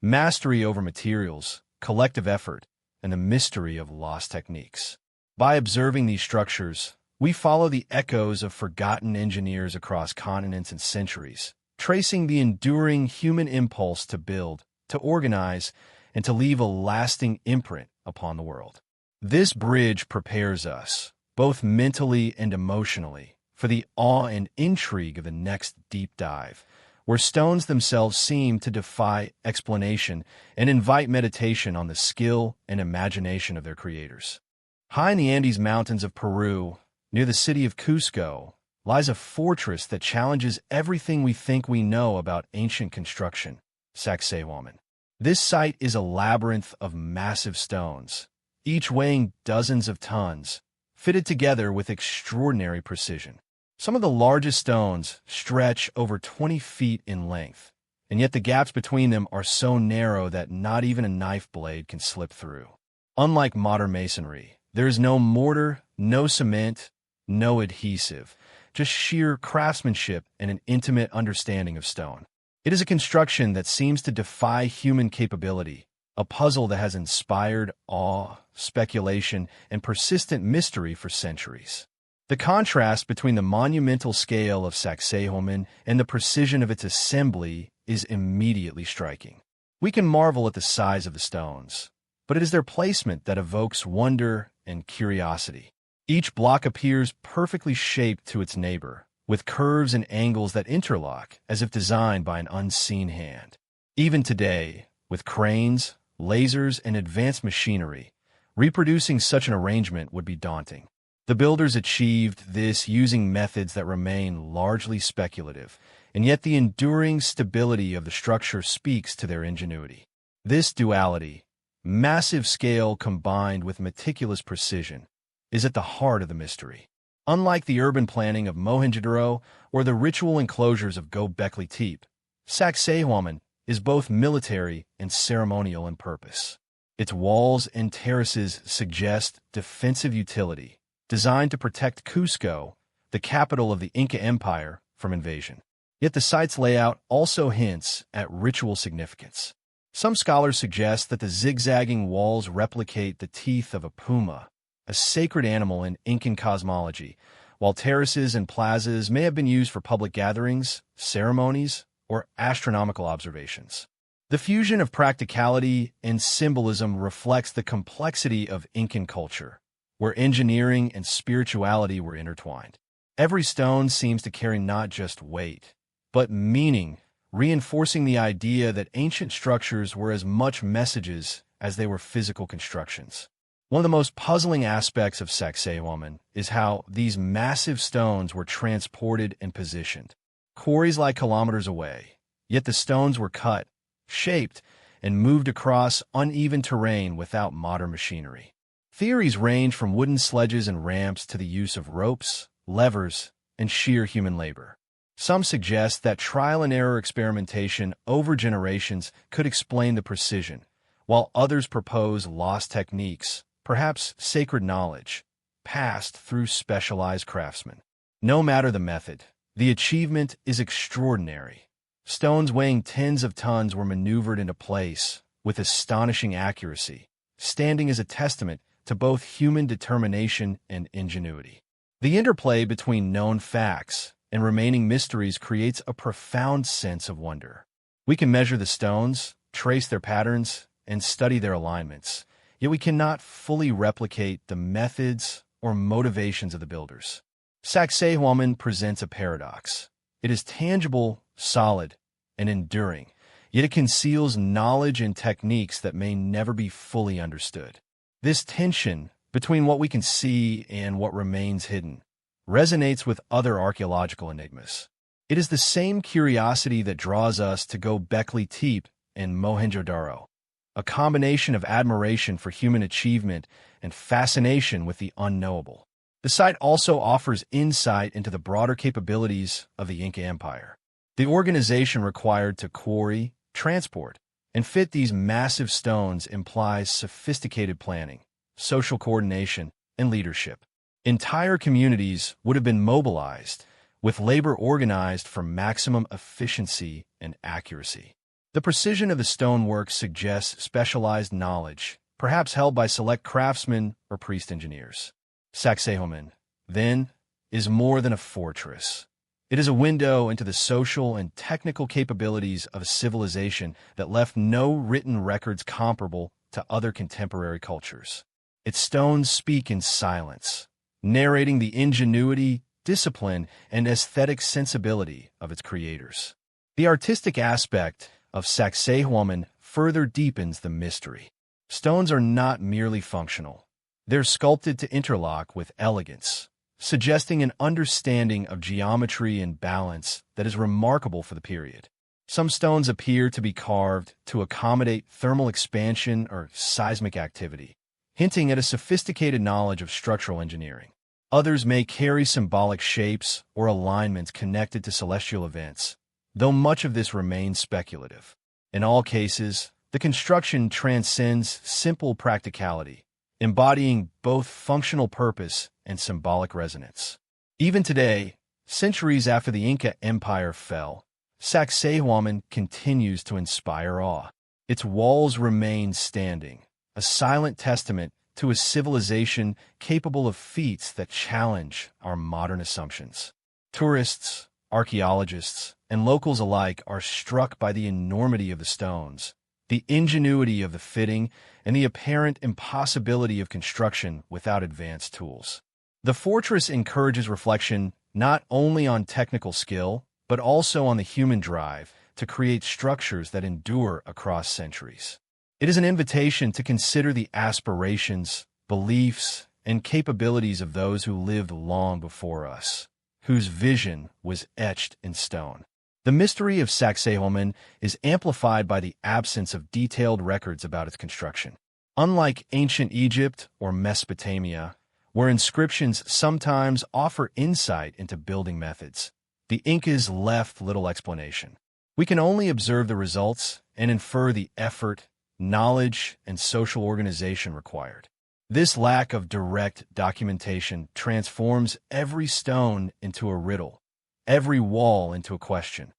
mastery over materials, collective effort, and the mystery of lost techniques. By observing these structures, we follow the echoes of forgotten engineers across continents and centuries, tracing the enduring human impulse to build, to organize, and to leave a lasting imprint upon the world. This bridge prepares us, both mentally and emotionally, for the awe and intrigue of the next deep dive, where stones themselves seem to defy explanation and invite meditation on the skill and imagination of their creators. High in the Andes Mountains of Peru, near the city of Cusco, lies a fortress that challenges everything we think we know about ancient construction, Sacsayhuaman. This site is a labyrinth of massive stones, each weighing dozens of tons, fitted together with extraordinary precision. Some of the largest stones stretch over 20 feet in length, and yet the gaps between them are so narrow that not even a knife blade can slip through. Unlike modern masonry, there is no mortar, no cement, no adhesive, just sheer craftsmanship and an intimate understanding of stone. It is a construction that seems to defy human capability, a puzzle that has inspired awe, speculation, and persistent mystery for centuries. The contrast between the monumental scale of Sacsayhuaman and the precision of its assembly is immediately striking. We can marvel at the size of the stones, but it is their placement that evokes wonder and curiosity. Each block appears perfectly shaped to its neighbor, with curves and angles that interlock as if designed by an unseen hand. Even today, with cranes, lasers, and advanced machinery, reproducing such an arrangement would be daunting. The builders achieved this using methods that remain largely speculative, and yet the enduring stability of the structure speaks to their ingenuity. This duality, massive scale combined with meticulous precision, is at the heart of the mystery. Unlike the urban planning of Mohenjo-daro or the ritual enclosures of Göbekli Tepe, Sacsayhuaman is both military and ceremonial in purpose. Its walls and terraces suggest defensive utility, designed to protect Cusco, the capital of the Inca Empire, from invasion. Yet the site's layout also hints at ritual significance. Some scholars suggest that the zigzagging walls replicate the teeth of a puma, a sacred animal in Incan cosmology, while terraces and plazas may have been used for public gatherings, ceremonies, or astronomical observations. The fusion of practicality and symbolism reflects the complexity of Incan culture, where engineering and spirituality were intertwined. Every stone seems to carry not just weight, but meaning, reinforcing the idea that ancient structures were as much messages as they were physical constructions. One of the most puzzling aspects of Sacsayhuaman is how these massive stones were transported and positioned. Quarries lie kilometers away, yet the stones were cut, shaped, and moved across uneven terrain without modern machinery. Theories range from wooden sledges and ramps to the use of ropes, levers, and sheer human labor. Some suggest that trial-and-error experimentation over generations could explain the precision, while others propose lost techniques, perhaps sacred knowledge, passed through specialized craftsmen. No matter the method, the achievement is extraordinary. Stones weighing tens of tons were maneuvered into place with astonishing accuracy, standing as a testament to both human determination and ingenuity. The interplay between known facts and remaining mysteries creates a profound sense of wonder. We can measure the stones, trace their patterns, and study their alignments, yet we cannot fully replicate the methods or motivations of the builders. Sacsayhuaman presents a paradox. It is tangible, solid, and enduring, yet it conceals knowledge and techniques that may never be fully understood. This tension between what we can see and what remains hidden resonates with other archaeological enigmas. It is the same curiosity that draws us to Göbekli Tepe and Mohenjo-daro, a combination of admiration for human achievement and fascination with the unknowable. The site also offers insight into the broader capabilities of the Inca Empire. The organization required to quarry, transport, and fit these massive stones implies sophisticated planning, social coordination, and leadership. Entire communities would have been mobilized, with labor organized for maximum efficiency and accuracy. The precision of the stonework suggests specialized knowledge, perhaps held by select craftsmen or priest engineers. Sacsayhuaman, then, is more than a fortress. It is a window into the social and technical capabilities of a civilization that left no written records comparable to other contemporary cultures. Its stones speak in silence, narrating the ingenuity, discipline, and aesthetic sensibility of its creators. The artistic aspect of Sacsayhuaman further deepens the mystery. Stones are not merely functional. They're sculpted to interlock with elegance, suggesting an understanding of geometry and balance that is remarkable for the period. Some stones appear to be carved to accommodate thermal expansion or seismic activity, hinting at a sophisticated knowledge of structural engineering. Others may carry symbolic shapes or alignments connected to celestial events, though much of this remains speculative. In all cases, the construction transcends simple practicality, embodying both functional purpose and symbolic resonance. Even today, centuries after the Inca Empire fell, Sacsayhuaman continues to inspire awe. Its walls remain standing, a silent testament to a civilization capable of feats that challenge our modern assumptions. Tourists, archaeologists, and locals alike are struck by the enormity of the stones, the ingenuity of the fitting, and the apparent impossibility of construction without advanced tools. The fortress encourages reflection not only on technical skill, but also on the human drive to create structures that endure across centuries. It is an invitation to consider the aspirations, beliefs, and capabilities of those who lived long before us, whose vision was etched in stone. The mystery of Sacsayhuaman is amplified by the absence of detailed records about its construction. Unlike ancient Egypt or Mesopotamia, where inscriptions sometimes offer insight into building methods, the Incas left little explanation. We can only observe the results and infer the effort, knowledge, and social organization required. This lack of direct documentation transforms every stone into a riddle, every wall into a question.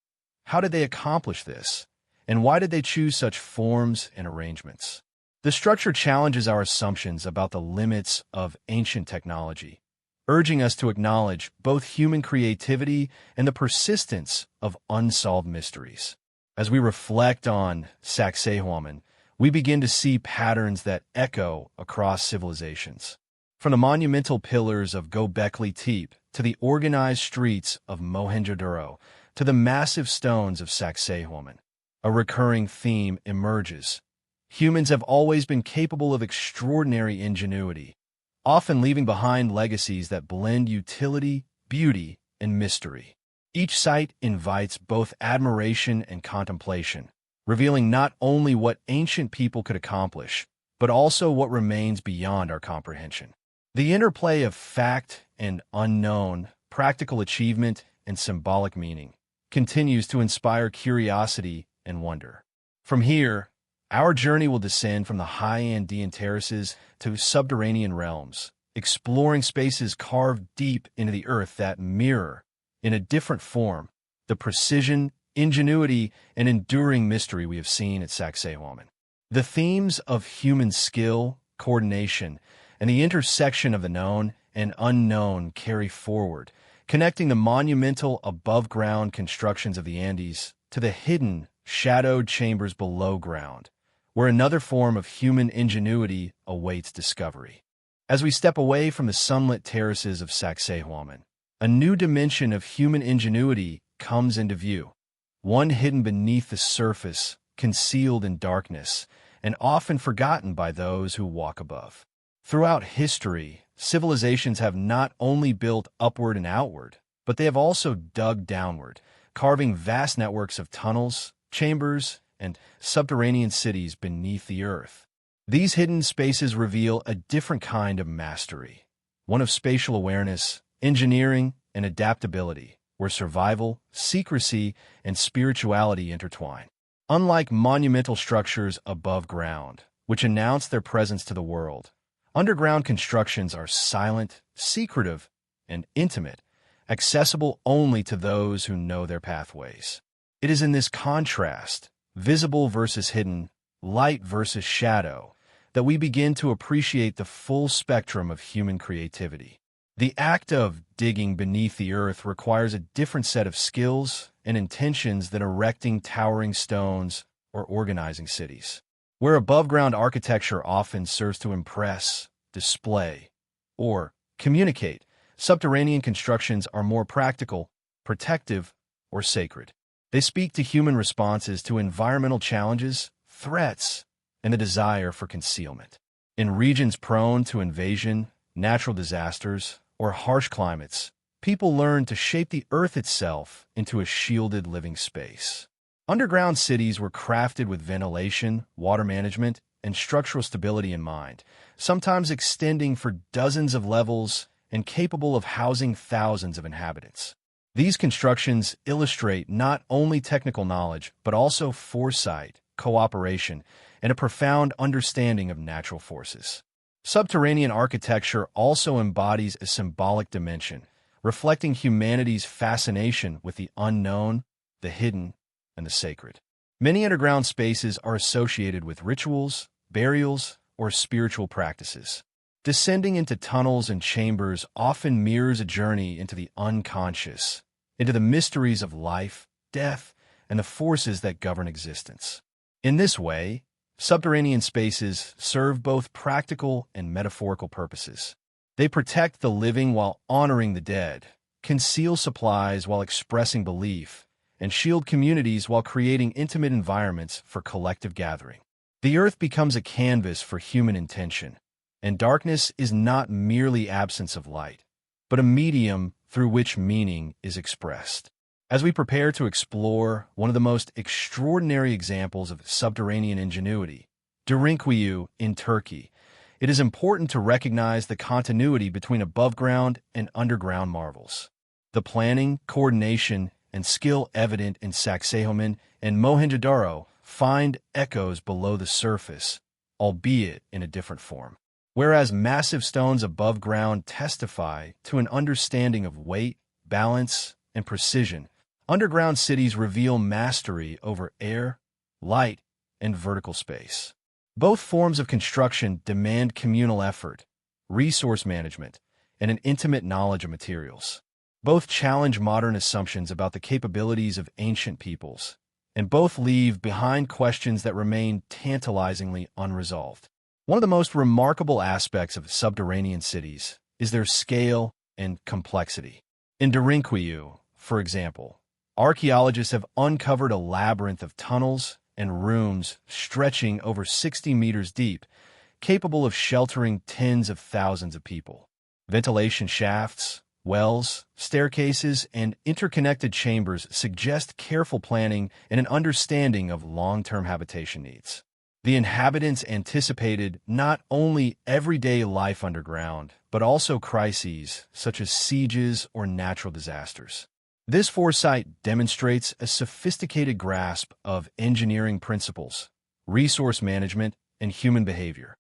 How did they accomplish this? And why did they choose such forms and arrangements? The structure challenges our assumptions about the limits of ancient technology, urging us to acknowledge both human creativity and the persistence of unsolved mysteries. As we reflect on Sacsayhuaman, we begin to see patterns that echo across civilizations. From the monumental pillars of Göbekli Tepe to the organized streets of Mohenjo-daro to the massive stones of Sacsayhuaman, a recurring theme emerges. Humans have always been capable of extraordinary ingenuity, often leaving behind legacies that blend utility, beauty, and mystery. Each site invites both admiration and contemplation, revealing not only what ancient people could accomplish, but also what remains beyond our comprehension. The interplay of fact and unknown, practical achievement and symbolic meaning, continues to inspire curiosity and wonder. From here, our journey will descend from the high Andean terraces to subterranean realms, exploring spaces carved deep into the earth that mirror, in a different form, the precision, ingenuity, and enduring mystery we have seen at Sacsayhuaman. The themes of human skill, coordination, and the intersection of the known and unknown carry forward, connecting the monumental above-ground constructions of the Andes to the hidden, shadowed chambers below ground, where another form of human ingenuity awaits discovery. As we step away from the sunlit terraces of Sacsayhuaman, a new dimension of human ingenuity comes into view, one hidden beneath the surface, concealed in darkness, and often forgotten by those who walk above. Throughout history, civilizations have not only built upward and outward, but they have also dug downward, carving vast networks of tunnels, chambers, and subterranean cities beneath the earth. These hidden spaces reveal a different kind of mastery, one of spatial awareness, engineering, and adaptability, where survival, secrecy, and spirituality intertwine. Unlike monumental structures above ground, which announce their presence to the world, underground constructions are silent, secretive, and intimate, accessible only to those who know their pathways. It is in this contrast, visible versus hidden, light versus shadow, that we begin to appreciate the full spectrum of human creativity. The act of digging beneath the earth requires a different set of skills and intentions than erecting towering stones or organizing cities. Where above-ground architecture often serves to impress, display, or communicate, subterranean constructions are more practical, protective, or sacred. They speak to human responses to environmental challenges, threats, and the desire for concealment. In regions prone to invasion, natural disasters, or harsh climates, people learn to shape the earth itself into a shielded living space. Underground cities were crafted with ventilation, water management, and structural stability in mind, sometimes extending for dozens of levels and capable of housing thousands of inhabitants. These constructions illustrate not only technical knowledge, but also foresight, cooperation, and a profound understanding of natural forces. Subterranean architecture also embodies a symbolic dimension, reflecting humanity's fascination with the unknown, the hidden, and the sacred. Many underground spaces are associated with rituals, burials, or spiritual practices. Descending into tunnels and chambers often mirrors a journey into the unconscious, into the mysteries of life, death, and the forces that govern existence. In this way, subterranean spaces serve both practical and metaphorical purposes. They protect the living while honoring the dead, conceal supplies while expressing belief, and shield communities while creating intimate environments for collective gathering. The earth becomes a canvas for human intention, and darkness is not merely absence of light, but a medium through which meaning is expressed. As we prepare to explore one of the most extraordinary examples of subterranean ingenuity, Derinkuyu in Turkey, it is important to recognize the continuity between above-ground and underground marvels. The planning, coordination, and skill evident in Sacsayhuaman and Mohenjo-daro find echoes below the surface, albeit in a different form. Whereas massive stones above ground testify to an understanding of weight, balance, and precision, underground cities reveal mastery over air, light, and vertical space. Both forms of construction demand communal effort, resource management, and an intimate knowledge of materials. Both challenge modern assumptions about the capabilities of ancient peoples, and both leave behind questions that remain tantalizingly unresolved. One of the most remarkable aspects of subterranean cities is their scale and complexity. In Derinkuyu, for example, archaeologists have uncovered a labyrinth of tunnels and rooms stretching over 60 meters deep, capable of sheltering tens of thousands of people. Ventilation shafts, wells, staircases, and interconnected chambers suggest careful planning and an understanding of long-term habitation needs. The inhabitants anticipated not only everyday life underground, but also crises such as sieges or natural disasters. This foresight demonstrates a sophisticated grasp of engineering principles, resource management, and human behavior.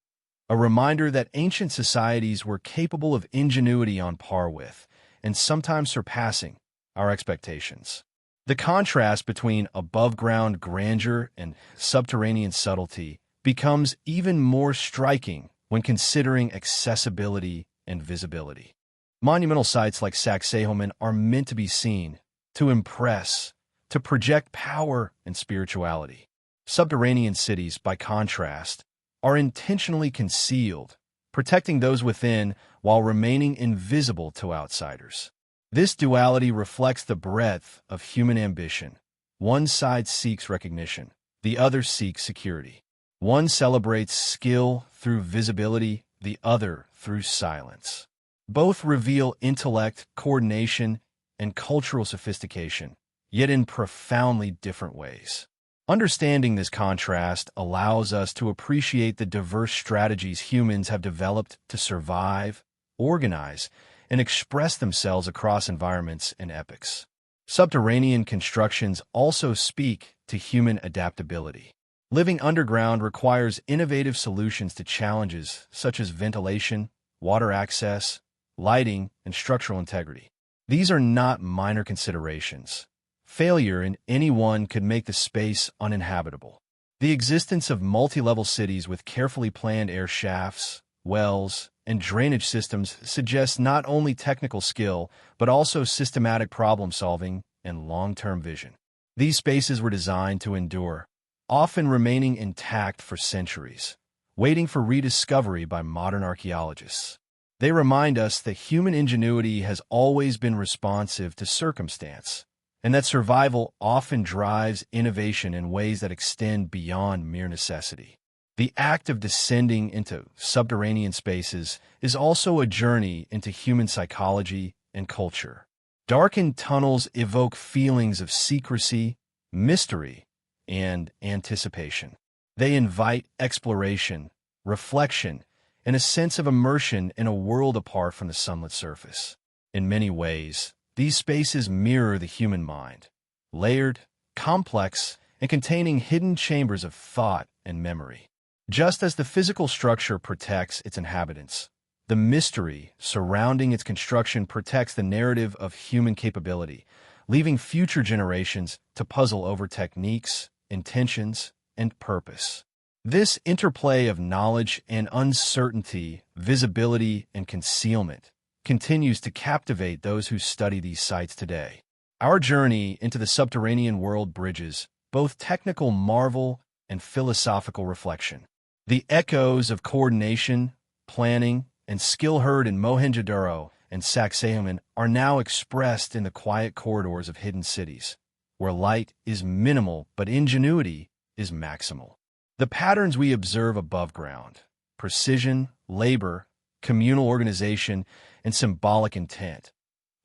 A reminder that ancient societies were capable of ingenuity on par with, and sometimes surpassing, our expectations. The contrast between above-ground grandeur and subterranean subtlety becomes even more striking when considering accessibility and visibility. Monumental sites like Sacsayhuaman are meant to be seen, to impress, to project power and spirituality. Subterranean cities, by contrast, are intentionally concealed, protecting those within while remaining invisible to outsiders. This duality reflects the breadth of human ambition. One side seeks recognition, the other seeks security. One celebrates skill through visibility, the other through silence. Both reveal intellect, coordination, and cultural sophistication, yet in profoundly different ways. Understanding this contrast allows us to appreciate the diverse strategies humans have developed to survive, organize, and express themselves across environments and epochs. Subterranean constructions also speak to human adaptability. Living underground requires innovative solutions to challenges such as ventilation, water access, lighting, and structural integrity. These are not minor considerations. Failure in any one could make the space uninhabitable. The existence of multi-level cities with carefully planned air shafts, wells, and drainage systems suggests not only technical skill, but also systematic problem-solving and long-term vision. These spaces were designed to endure, often remaining intact for centuries, waiting for rediscovery by modern archaeologists. They remind us that human ingenuity has always been responsive to circumstance, and that survival often drives innovation in ways that extend beyond mere necessity. The act of descending into subterranean spaces is also a journey into human psychology and culture. Darkened tunnels evoke feelings of secrecy, mystery, and anticipation. They invite exploration, reflection, and a sense of immersion in a world apart from the sunlit surface. In many ways, these spaces mirror the human mind, layered, complex, and containing hidden chambers of thought and memory. Just as the physical structure protects its inhabitants, the mystery surrounding its construction protects the narrative of human capability, leaving future generations to puzzle over techniques, intentions, and purpose. This interplay of knowledge and uncertainty, visibility and concealment, continues to captivate those who study these sites today. Our journey into the subterranean world bridges both technical marvel and philosophical reflection. The echoes of coordination, planning, and skill heard in Mohenjo-daro and Sacsayhuaman are now expressed in the quiet corridors of hidden cities, where light is minimal but ingenuity is maximal. The patterns we observe above ground, precision, labor, communal organization, and symbolic intent,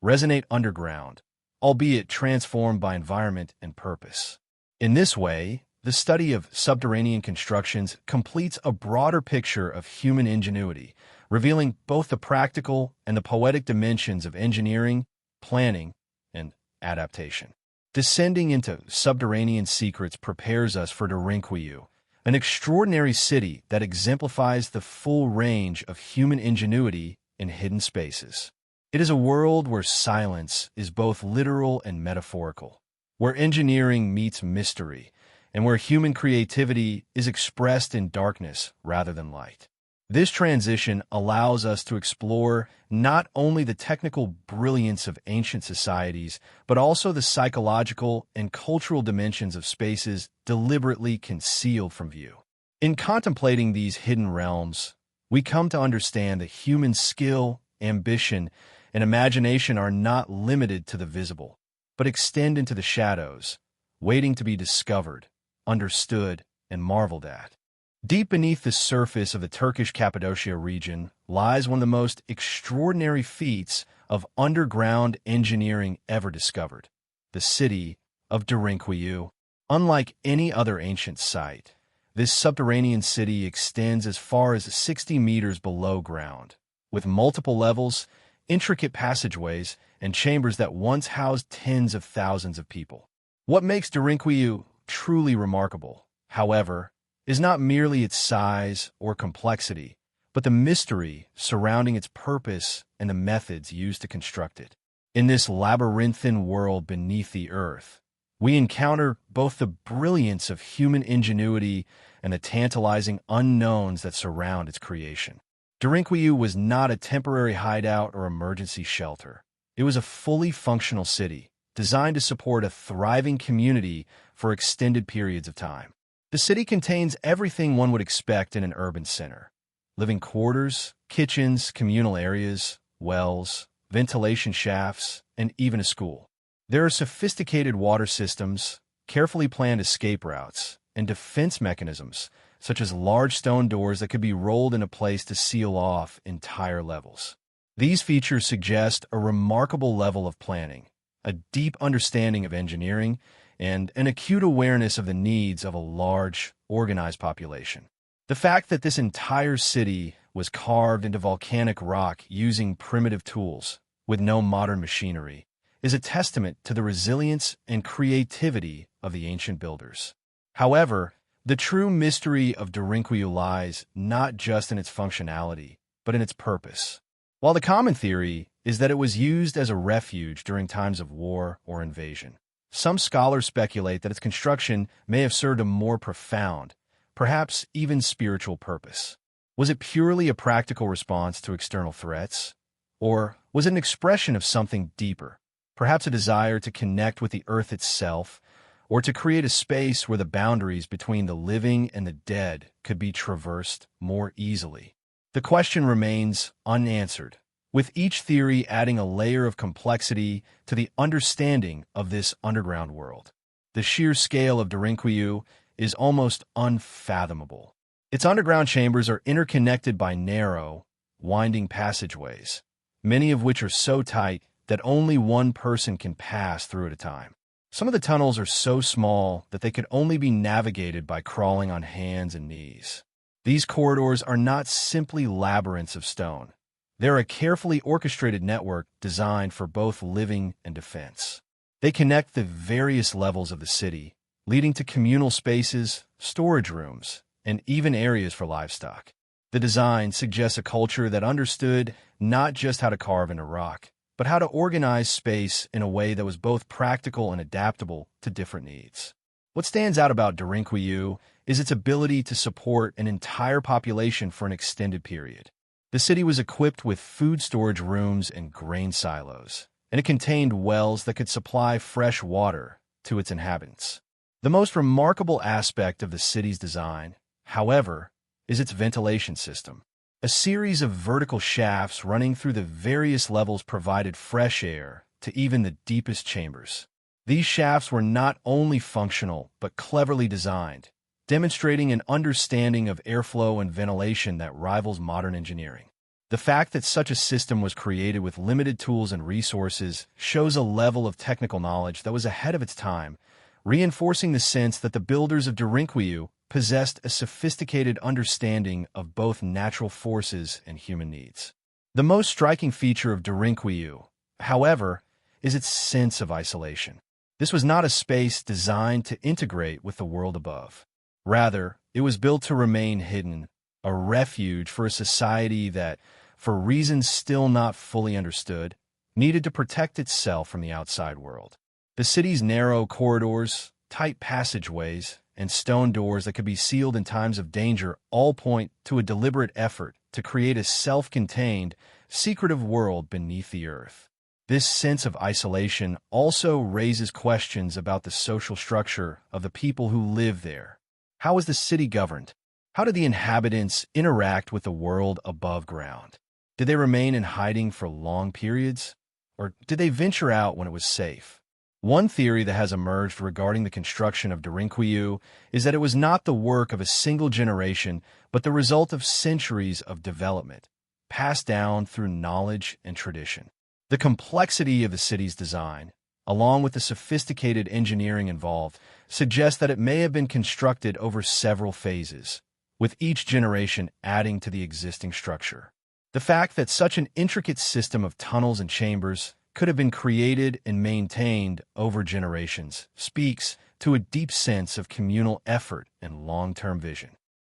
resonate underground, albeit transformed by environment and purpose. In this way, the study of subterranean constructions completes a broader picture of human ingenuity, revealing both the practical and the poetic dimensions of engineering, planning, and adaptation. Descending into subterranean secrets prepares us for Derinkuyu, an extraordinary city that exemplifies the full range of human ingenuity in hidden spaces. It is a world where silence is both literal and metaphorical, where engineering meets mystery, and where human creativity is expressed in darkness rather than light. This transition allows us to explore not only the technical brilliance of ancient societies, but also the psychological and cultural dimensions of spaces deliberately concealed from view. In contemplating these hidden realms, we come to understand that human skill, ambition, and imagination are not limited to the visible, but extend into the shadows, waiting to be discovered, understood, and marveled at. Deep beneath the surface of the Turkish Cappadocia region lies one of the most extraordinary feats of underground engineering ever discovered, the city of Derinkuyu. Unlike any other ancient site, this subterranean city extends as far as 60 meters below ground, with multiple levels, intricate passageways, and chambers that once housed tens of thousands of people. What makes Derinkuyu truly remarkable, however, is not merely its size or complexity, but the mystery surrounding its purpose and the methods used to construct it. In this labyrinthine world beneath the earth, we encounter both the brilliance of human ingenuity and the tantalizing unknowns that surround its creation. Derinkuyu was not a temporary hideout or emergency shelter. It was a fully functional city, designed to support a thriving community for extended periods of time. The city contains everything one would expect in an urban center: living quarters, kitchens, communal areas, wells, ventilation shafts, and even a school. There are sophisticated water systems, carefully planned escape routes, and defense mechanisms, such as large stone doors that could be rolled into place to seal off entire levels. These features suggest a remarkable level of planning, a deep understanding of engineering, and an acute awareness of the needs of a large, organized population. The fact that this entire city was carved into volcanic rock using primitive tools, with no modern machinery, is a testament to the resilience and creativity of the ancient builders. However, the true mystery of Derinkuyu lies not just in its functionality, but in its purpose. While the common theory is that it was used as a refuge during times of war or invasion, some scholars speculate that its construction may have served a more profound, perhaps even spiritual purpose. Was it purely a practical response to external threats? Or was it an expression of something deeper, perhaps a desire to connect with the earth itself, or to create a space where the boundaries between the living and the dead could be traversed more easily? The question remains unanswered, with each theory adding a layer of complexity to the understanding of this underground world. The sheer scale of Derinkuyu is almost unfathomable. Its underground chambers are interconnected by narrow, winding passageways, many of which are so tight that only one person can pass through at a time. Some of the tunnels are so small that they could only be navigated by crawling on hands and knees. These corridors are not simply labyrinths of stone. They're a carefully orchestrated network designed for both living and defense. They connect the various levels of the city, leading to communal spaces, storage rooms, and even areas for livestock. The design suggests a culture that understood not just how to carve into rock, but how to organize space in a way that was both practical and adaptable to different needs. What stands out about Derinkuyu is its ability to support an entire population for an extended period. The city was equipped with food storage rooms and grain silos, and it contained wells that could supply fresh water to its inhabitants. The most remarkable aspect of the city's design, however, is its ventilation system. A series of vertical shafts running through the various levels provided fresh air to even the deepest chambers. These shafts were not only functional, but cleverly designed, demonstrating an understanding of airflow and ventilation that rivals modern engineering. The fact that such a system was created with limited tools and resources shows a level of technical knowledge that was ahead of its time, reinforcing the sense that the builders of Derinkuyu possessed a sophisticated understanding of both natural forces and human needs. The most striking feature of Derinkuyu, however, is its sense of isolation. This was not a space designed to integrate with the world above. Rather, it was built to remain hidden, a refuge for a society that, for reasons still not fully understood, needed to protect itself from the outside world. The city's narrow corridors, tight passageways, and stone doors that could be sealed in times of danger all point to a deliberate effort to create a self-contained, secretive world beneath the earth. This sense of isolation also raises questions about the social structure of the people who live there. How was the city governed? How did the inhabitants interact with the world above ground? Did they remain in hiding for long periods? Or did they venture out when it was safe? One theory that has emerged regarding the construction of Derinkuyu is that it was not the work of a single generation, but the result of centuries of development, passed down through knowledge and tradition. The complexity of the city's design, along with the sophisticated engineering involved, suggests that it may have been constructed over several phases, with each generation adding to the existing structure. The fact that such an intricate system of tunnels and chambers could have been created and maintained over generations speaks to a deep sense of communal effort and long-term vision.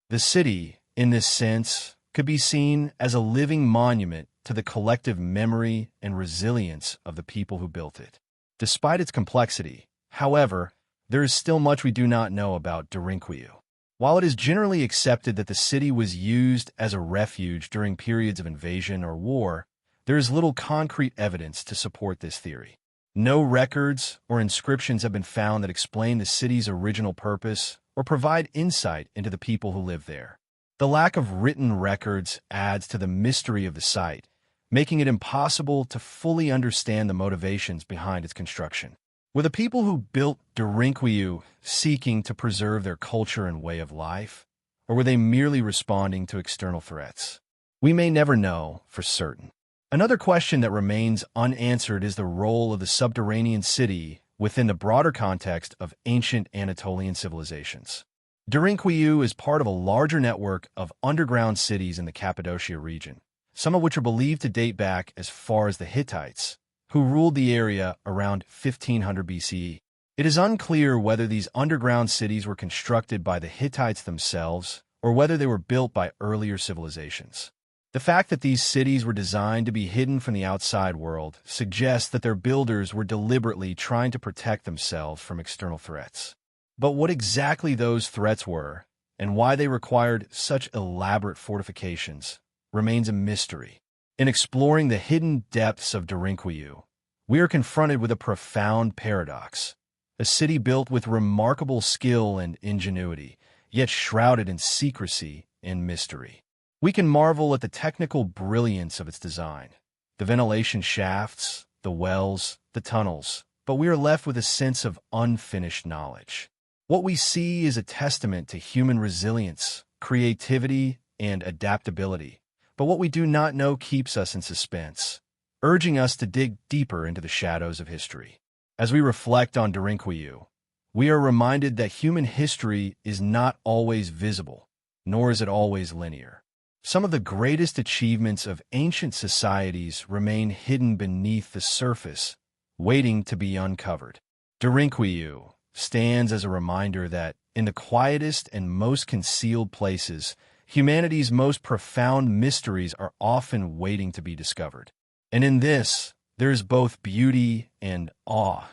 The city, in this sense, could be seen as a living monument to the collective memory and resilience of the people who built it. Despite its complexity, however, there is still much we do not know about Derinkuyu. While it is generally accepted that the city was used as a refuge during periods of invasion or war, there is little concrete evidence to support this theory. No records or inscriptions have been found that explain the city's original purpose or provide insight into the people who live there. The lack of written records adds to the mystery of the site, making it impossible to fully understand the motivations behind its construction. Were the people who built Derinkuyu seeking to preserve their culture and way of life, or were they merely responding to external threats? We may never know for certain. Another question that remains unanswered is the role of the subterranean city within the broader context of ancient Anatolian civilizations. Derinkuyu is part of a larger network of underground cities in the Cappadocia region, some of which are believed to date back as far as the Hittites, who ruled the area around 1500 BCE. It is unclear whether these underground cities were constructed by the Hittites themselves or whether they were built by earlier civilizations. The fact that these cities were designed to be hidden from the outside world suggests that their builders were deliberately trying to protect themselves from external threats. But what exactly those threats were, and why they required such elaborate fortifications, remains a mystery. In exploring the hidden depths of Derinkuyu, we are confronted with a profound paradox. A city built with remarkable skill and ingenuity, yet shrouded in secrecy and mystery. We can marvel at the technical brilliance of its design, the ventilation shafts, the wells, the tunnels, but we are left with a sense of unfinished knowledge. What we see is a testament to human resilience, creativity, and adaptability, but what we do not know keeps us in suspense, urging us to dig deeper into the shadows of history. As we reflect on Derinkuyu, we are reminded that human history is not always visible, nor is it always linear. Some of the greatest achievements of ancient societies remain hidden beneath the surface, waiting to be uncovered. Derinkuyu stands as a reminder that, in the quietest and most concealed places, humanity's most profound mysteries are often waiting to be discovered. And in this, there is both beauty and awe,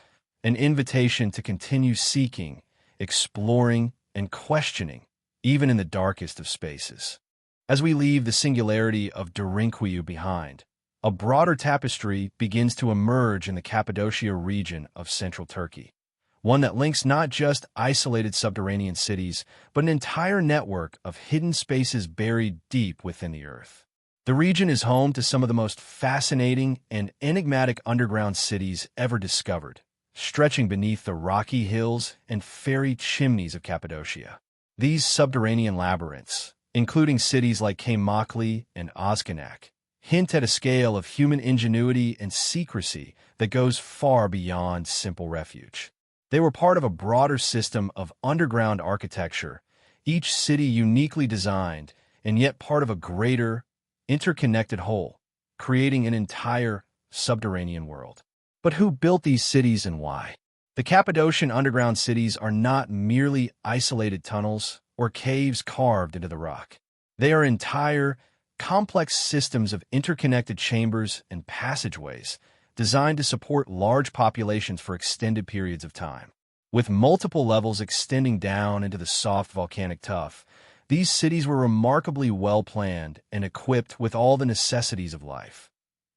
an invitation to continue seeking, exploring, and questioning, even in the darkest of spaces. As we leave the singularity of Derinkuyu behind, a broader tapestry begins to emerge in the Cappadocia region of central Turkey, one that links not just isolated subterranean cities, but an entire network of hidden spaces buried deep within the earth. The region is home to some of the most fascinating and enigmatic underground cities ever discovered, stretching beneath the rocky hills and fairy chimneys of Cappadocia. These subterranean labyrinths, including cities like Kaymakli and Ozkenak, hint at a scale of human ingenuity and secrecy that goes far beyond simple refuge. They were part of a broader system of underground architecture, each city uniquely designed and yet part of a greater, interconnected whole, creating an entire subterranean world. But who built these cities and why? The Cappadocian underground cities are not merely isolated tunnels or caves carved into the rock. They are entire, complex systems of interconnected chambers and passageways designed to support large populations for extended periods of time. With multiple levels extending down into the soft volcanic tuff, these cities were remarkably well-planned and equipped with all the necessities of life: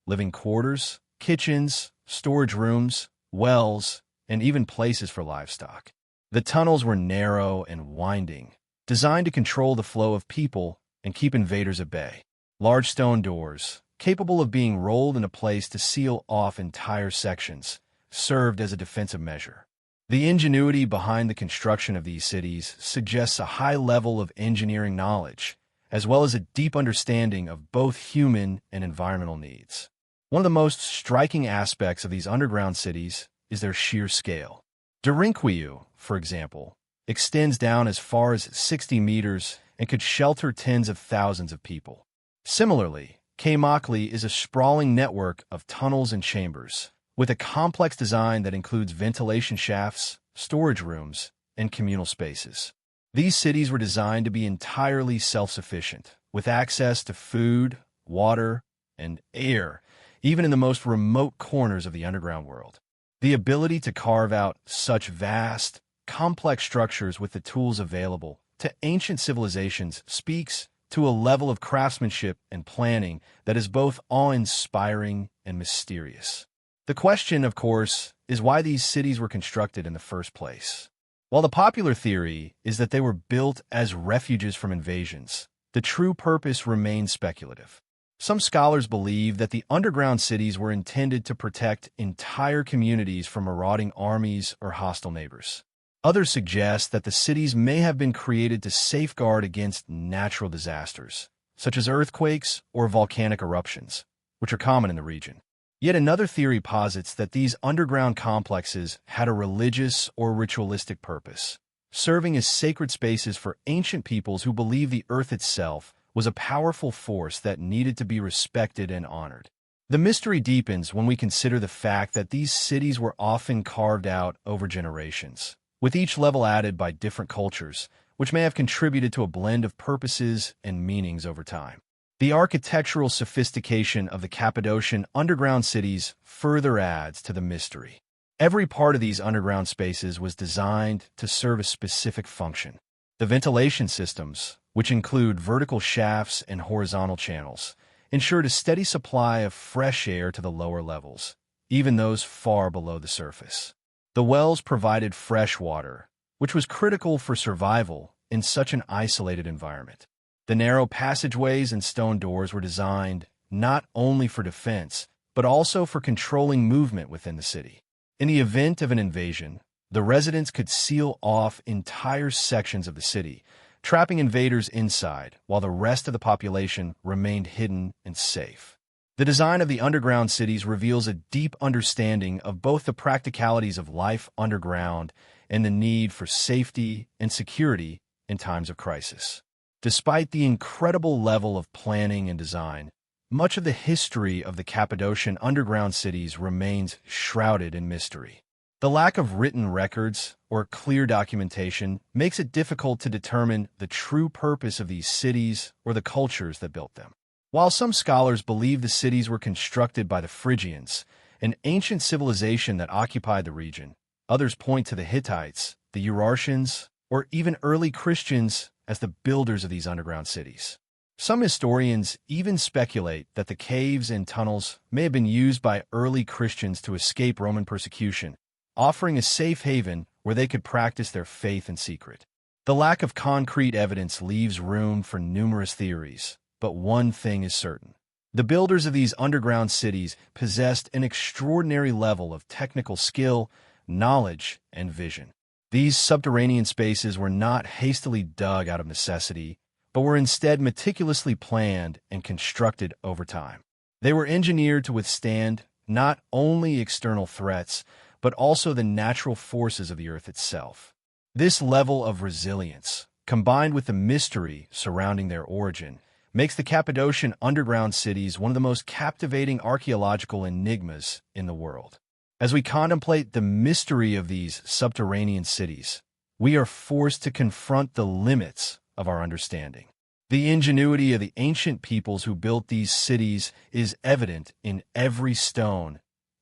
living quarters, kitchens, storage rooms, wells, and even places for livestock. The tunnels were narrow and winding, designed to control the flow of people and keep invaders at bay. Large stone doors, capable of being rolled into place to seal off entire sections, served as a defensive measure. The ingenuity behind the construction of these cities suggests a high level of engineering knowledge, as well as a deep understanding of both human and environmental needs. One of the most striking aspects of these underground cities is their sheer scale. Derinkuyu, for example, extends down as far as 60 meters and could shelter tens of thousands of people. Similarly, Kaymakli is a sprawling network of tunnels and chambers, with a complex design that includes ventilation shafts, storage rooms, and communal spaces. These cities were designed to be entirely self-sufficient, with access to food, water, and air, even in the most remote corners of the underground world. The ability to carve out such vast, complex structures with the tools available to ancient civilizations speaks to a level of craftsmanship and planning that is both awe-inspiring and mysterious. The question, of course, is why these cities were constructed in the first place. While the popular theory is that they were built as refuges from invasions, the true purpose remains speculative. Some scholars believe that the underground cities were intended to protect entire communities from marauding armies or hostile neighbors. Others suggest that the cities may have been created to safeguard against natural disasters, such as earthquakes or volcanic eruptions, which are common in the region. Yet another theory posits that these underground complexes had a religious or ritualistic purpose, serving as sacred spaces for ancient peoples who believed the earth itself was a powerful force that needed to be respected and honored. The mystery deepens when we consider the fact that these cities were often carved out over generations, with each level added by different cultures, which may have contributed to a blend of purposes and meanings over time. The architectural sophistication of the Cappadocian underground cities further adds to the mystery. Every part of these underground spaces was designed to serve a specific function. The ventilation systems, which include vertical shafts and horizontal channels, ensured a steady supply of fresh air to the lower levels, even those far below the surface. The wells provided fresh water, which was critical for survival in such an isolated environment. The narrow passageways and stone doors were designed not only for defense, but also for controlling movement within the city. In the event of an invasion, the residents could seal off entire sections of the city, trapping invaders inside while the rest of the population remained hidden and safe. The design of the underground cities reveals a deep understanding of both the practicalities of life underground and the need for safety and security in times of crisis. Despite the incredible level of planning and design, much of the history of the Cappadocian underground cities remains shrouded in mystery. The lack of written records or clear documentation makes it difficult to determine the true purpose of these cities or the cultures that built them. While some scholars believe the cities were constructed by the Phrygians, an ancient civilization that occupied the region, others point to the Hittites, the Urartians, or even early Christians as the builders of these underground cities. Some historians even speculate that the caves and tunnels may have been used by early Christians to escape Roman persecution, offering a safe haven where they could practice their faith in secret. The lack of concrete evidence leaves room for numerous theories, but one thing is certain. The builders of these underground cities possessed an extraordinary level of technical skill, knowledge, and vision. These subterranean spaces were not hastily dug out of necessity, but were instead meticulously planned and constructed over time. They were engineered to withstand not only external threats, but also the natural forces of the earth itself. This level of resilience, combined with the mystery surrounding their origin, makes the Cappadocian underground cities one of the most captivating archaeological enigmas in the world. As we contemplate the mystery of these subterranean cities, we are forced to confront the limits of our understanding. The ingenuity of the ancient peoples who built these cities is evident in every stone,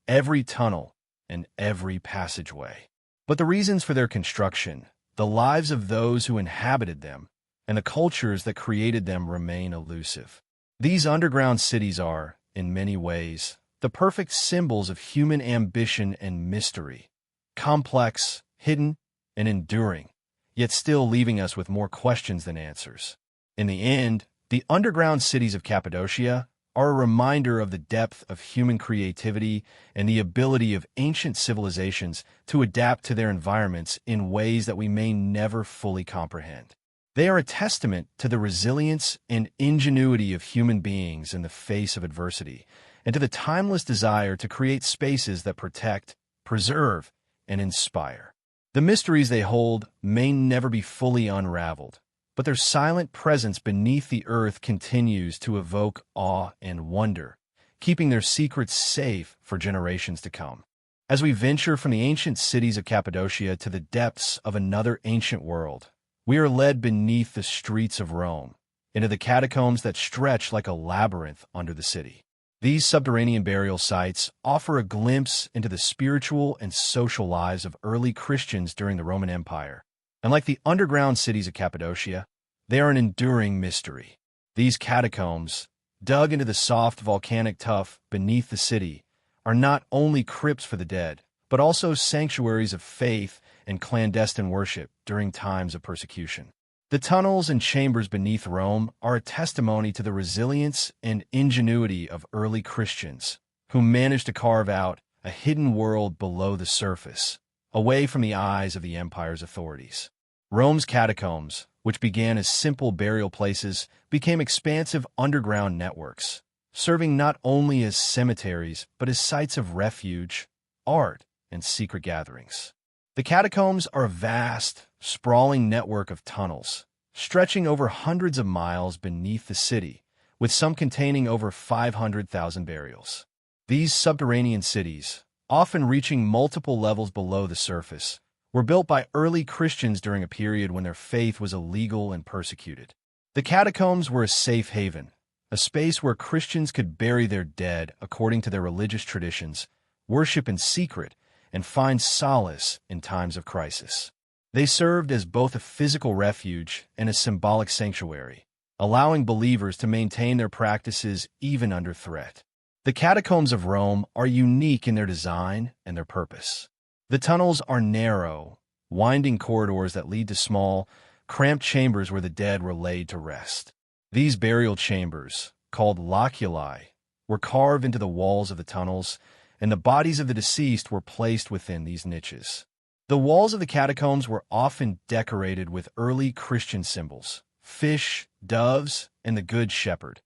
every tunnel, and every passageway. But the reasons for their construction, the lives of those who inhabited them, and the cultures that created them remain elusive. These underground cities are, in many ways, the perfect symbols of human ambition and mystery, complex, hidden, and enduring, yet still leaving us with more questions than answers. In the end, the underground cities of Cappadocia are a reminder of the depth of human creativity and the ability of ancient civilizations to adapt to their environments in ways that we may never fully comprehend. They are a testament to the resilience and ingenuity of human beings in the face of adversity, and to the timeless desire to create spaces that protect, preserve, and inspire. The mysteries they hold may never be fully unraveled, but their silent presence beneath the earth continues to evoke awe and wonder, keeping their secrets safe for generations to come. As we venture from the ancient cities of Cappadocia to the depths of another ancient world, we are led beneath the streets of Rome, into the catacombs that stretch like a labyrinth under the city. These subterranean burial sites offer a glimpse into the spiritual and social lives of early Christians during the Roman Empire. And like the underground cities of Cappadocia, they are an enduring mystery. These catacombs, dug into the soft volcanic tuff beneath the city, are not only crypts for the dead, but also sanctuaries of faith and clandestine worship during times of persecution. The tunnels and chambers beneath Rome are a testimony to the resilience and ingenuity of early Christians, who managed to carve out a hidden world below the surface, away from the eyes of the empire's authorities. Rome's catacombs, which began as simple burial places, became expansive underground networks, serving not only as cemeteries but as sites of refuge, art, and secret gatherings. The catacombs are a vast, sprawling network of tunnels, stretching over hundreds of miles beneath the city, with some containing over 500,000 burials. These subterranean cities, often reaching multiple levels below the surface, were built by early Christians during a period when their faith was illegal and persecuted. The catacombs were a safe haven, a space where Christians could bury their dead according to their religious traditions, worship in secret, and find solace in times of crisis. They served as both a physical refuge and a symbolic sanctuary, allowing believers to maintain their practices even under threat. The catacombs of Rome are unique in their design and their purpose. The tunnels are narrow, winding corridors that lead to small, cramped chambers where the dead were laid to rest. These burial chambers, called loculi, were carved into the walls of the tunnels, and the bodies of the deceased were placed within these niches. The walls of the catacombs were often decorated with early Christian symbols, fish, doves, and the Good Shepherd,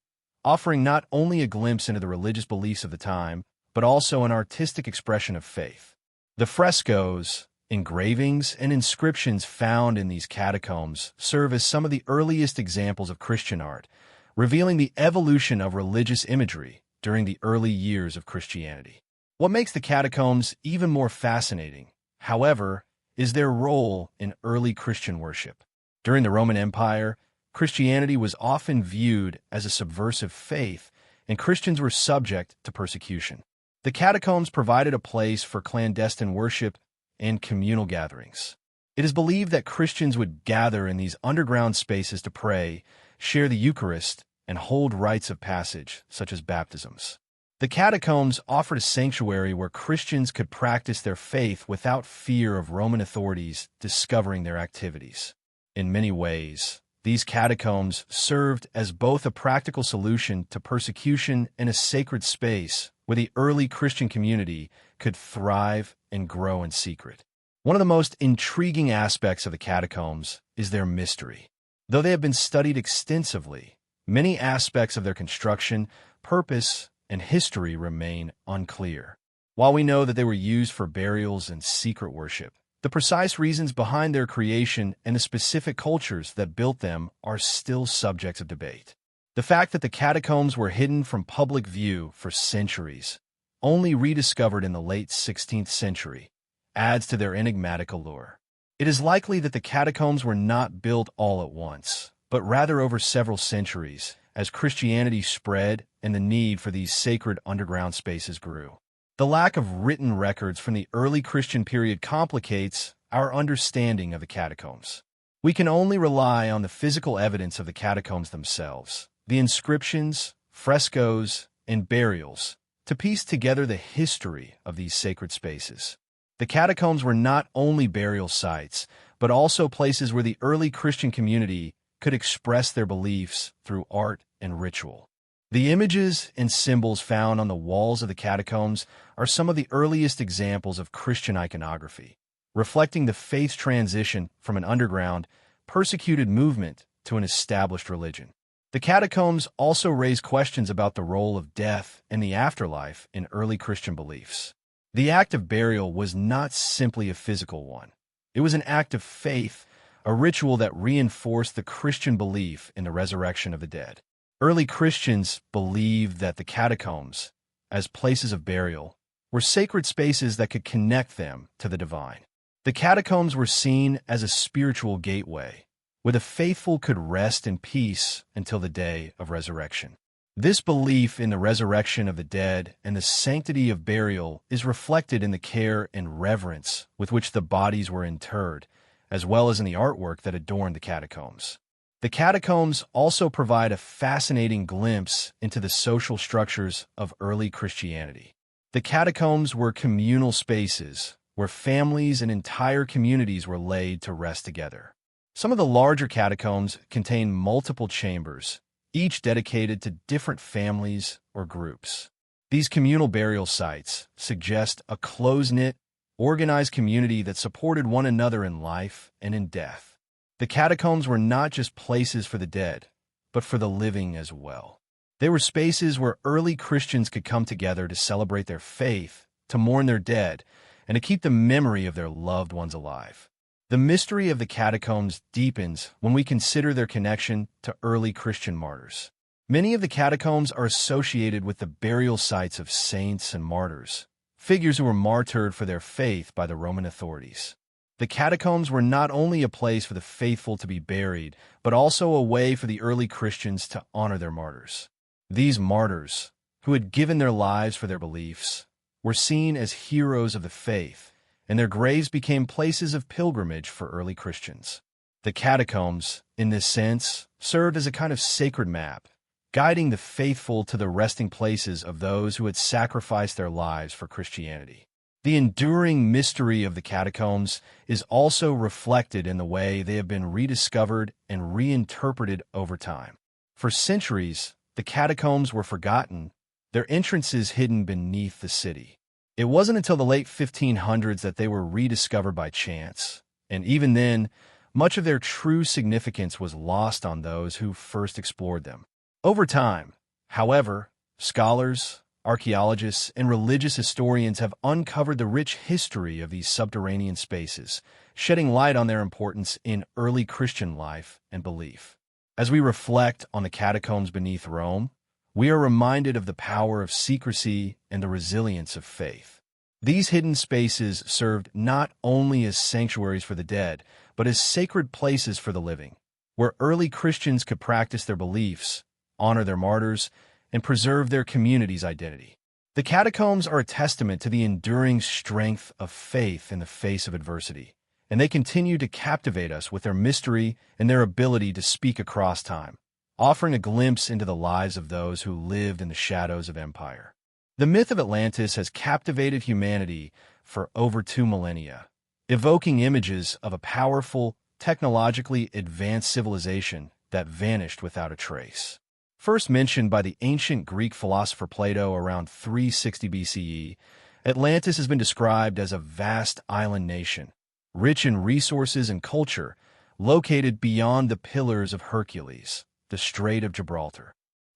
offering not only a glimpse into the religious beliefs of the time, but also an artistic expression of faith. The frescoes, engravings, and inscriptions found in these catacombs serve as some of the earliest examples of Christian art, revealing the evolution of religious imagery during the early years of Christianity. What makes the catacombs even more fascinating, however, is their role in early Christian worship. During the Roman Empire, Christianity was often viewed as a subversive faith, and Christians were subject to persecution. The catacombs provided a place for clandestine worship and communal gatherings. It is believed that Christians would gather in these underground spaces to pray, share the Eucharist, and hold rites of passage, such as baptisms. The catacombs offered a sanctuary where Christians could practice their faith without fear of Roman authorities discovering their activities. In many ways, these catacombs served as both a practical solution to persecution and a sacred space where the early Christian community could thrive and grow in secret. One of the most intriguing aspects of the catacombs is their mystery. Though they have been studied extensively, many aspects of their construction, purpose, and history remain unclear. While we know that they were used for burials and secret worship, the precise reasons behind their creation and the specific cultures that built them are still subjects of debate. The fact that the catacombs were hidden from public view for centuries, only rediscovered in the late 16th century, adds to their enigmatic allure. It is likely that the catacombs were not built all at once, but rather over several centuries, as Christianity spread and the need for these sacred underground spaces grew. The lack of written records from the early Christian period complicates our understanding of the catacombs. We can only rely on the physical evidence of the catacombs themselves, the inscriptions, frescoes, and burials, to piece together the history of these sacred spaces. The catacombs were not only burial sites, but also places where the early Christian community could express their beliefs through art and ritual. The images and symbols found on the walls of the catacombs are some of the earliest examples of Christian iconography, reflecting the faith's transition from an underground, persecuted movement to an established religion. The catacombs also raise questions about the role of death and the afterlife in early Christian beliefs. The act of burial was not simply a physical one. It was an act of faith, a ritual that reinforced the Christian belief in the resurrection of the dead. Early Christians believed that the catacombs, as places of burial, were sacred spaces that could connect them to the divine. The catacombs were seen as a spiritual gateway, where the faithful could rest in peace until the day of resurrection. This belief in the resurrection of the dead and the sanctity of burial is reflected in the care and reverence with which the bodies were interred, as well as in the artwork that adorned the catacombs. The catacombs also provide a fascinating glimpse into the social structures of early Christianity. The catacombs were communal spaces where families and entire communities were laid to rest together. Some of the larger catacombs contain multiple chambers, each dedicated to different families or groups. These communal burial sites suggest a close-knit, organized community that supported one another in life and in death. The catacombs were not just places for the dead, but for the living as well. They were spaces where early Christians could come together to celebrate their faith, to mourn their dead, and to keep the memory of their loved ones alive. The mystery of the catacombs deepens when we consider their connection to early Christian martyrs. Many of the catacombs are associated with the burial sites of saints and martyrs, figures who were martyred for their faith by the Roman authorities. The catacombs were not only a place for the faithful to be buried, but also a way for the early Christians to honor their martyrs. These martyrs, who had given their lives for their beliefs, were seen as heroes of the faith, and their graves became places of pilgrimage for early Christians. The catacombs, in this sense, served as a kind of sacred map, guiding the faithful to the resting places of those who had sacrificed their lives for Christianity. The enduring mystery of the catacombs is also reflected in the way they have been rediscovered and reinterpreted over time. For centuries, the catacombs were forgotten, their entrances hidden beneath the city. It wasn't until the late 1500s that they were rediscovered by chance, and even then, much of their true significance was lost on those who first explored them. Over time, however, scholars, archaeologists, and religious historians have uncovered the rich history of these subterranean spaces, shedding light on their importance in early Christian life and belief. As we reflect on the catacombs beneath Rome, we are reminded of the power of secrecy and the resilience of faith. These hidden spaces served not only as sanctuaries for the dead, but as sacred places for the living, where early Christians could practice their beliefs, honor their martyrs, and preserve their community's identity. The catacombs are a testament to the enduring strength of faith in the face of adversity, and they continue to captivate us with their mystery and their ability to speak across time, offering a glimpse into the lives of those who lived in the shadows of empire. The myth of Atlantis has captivated humanity for over 2 millennia, evoking images of a powerful, technologically advanced civilization that vanished without a trace. First mentioned by the ancient Greek philosopher Plato around 360 BCE, Atlantis has been described as a vast island nation, rich in resources and culture, located beyond the Pillars of Hercules, the Strait of Gibraltar.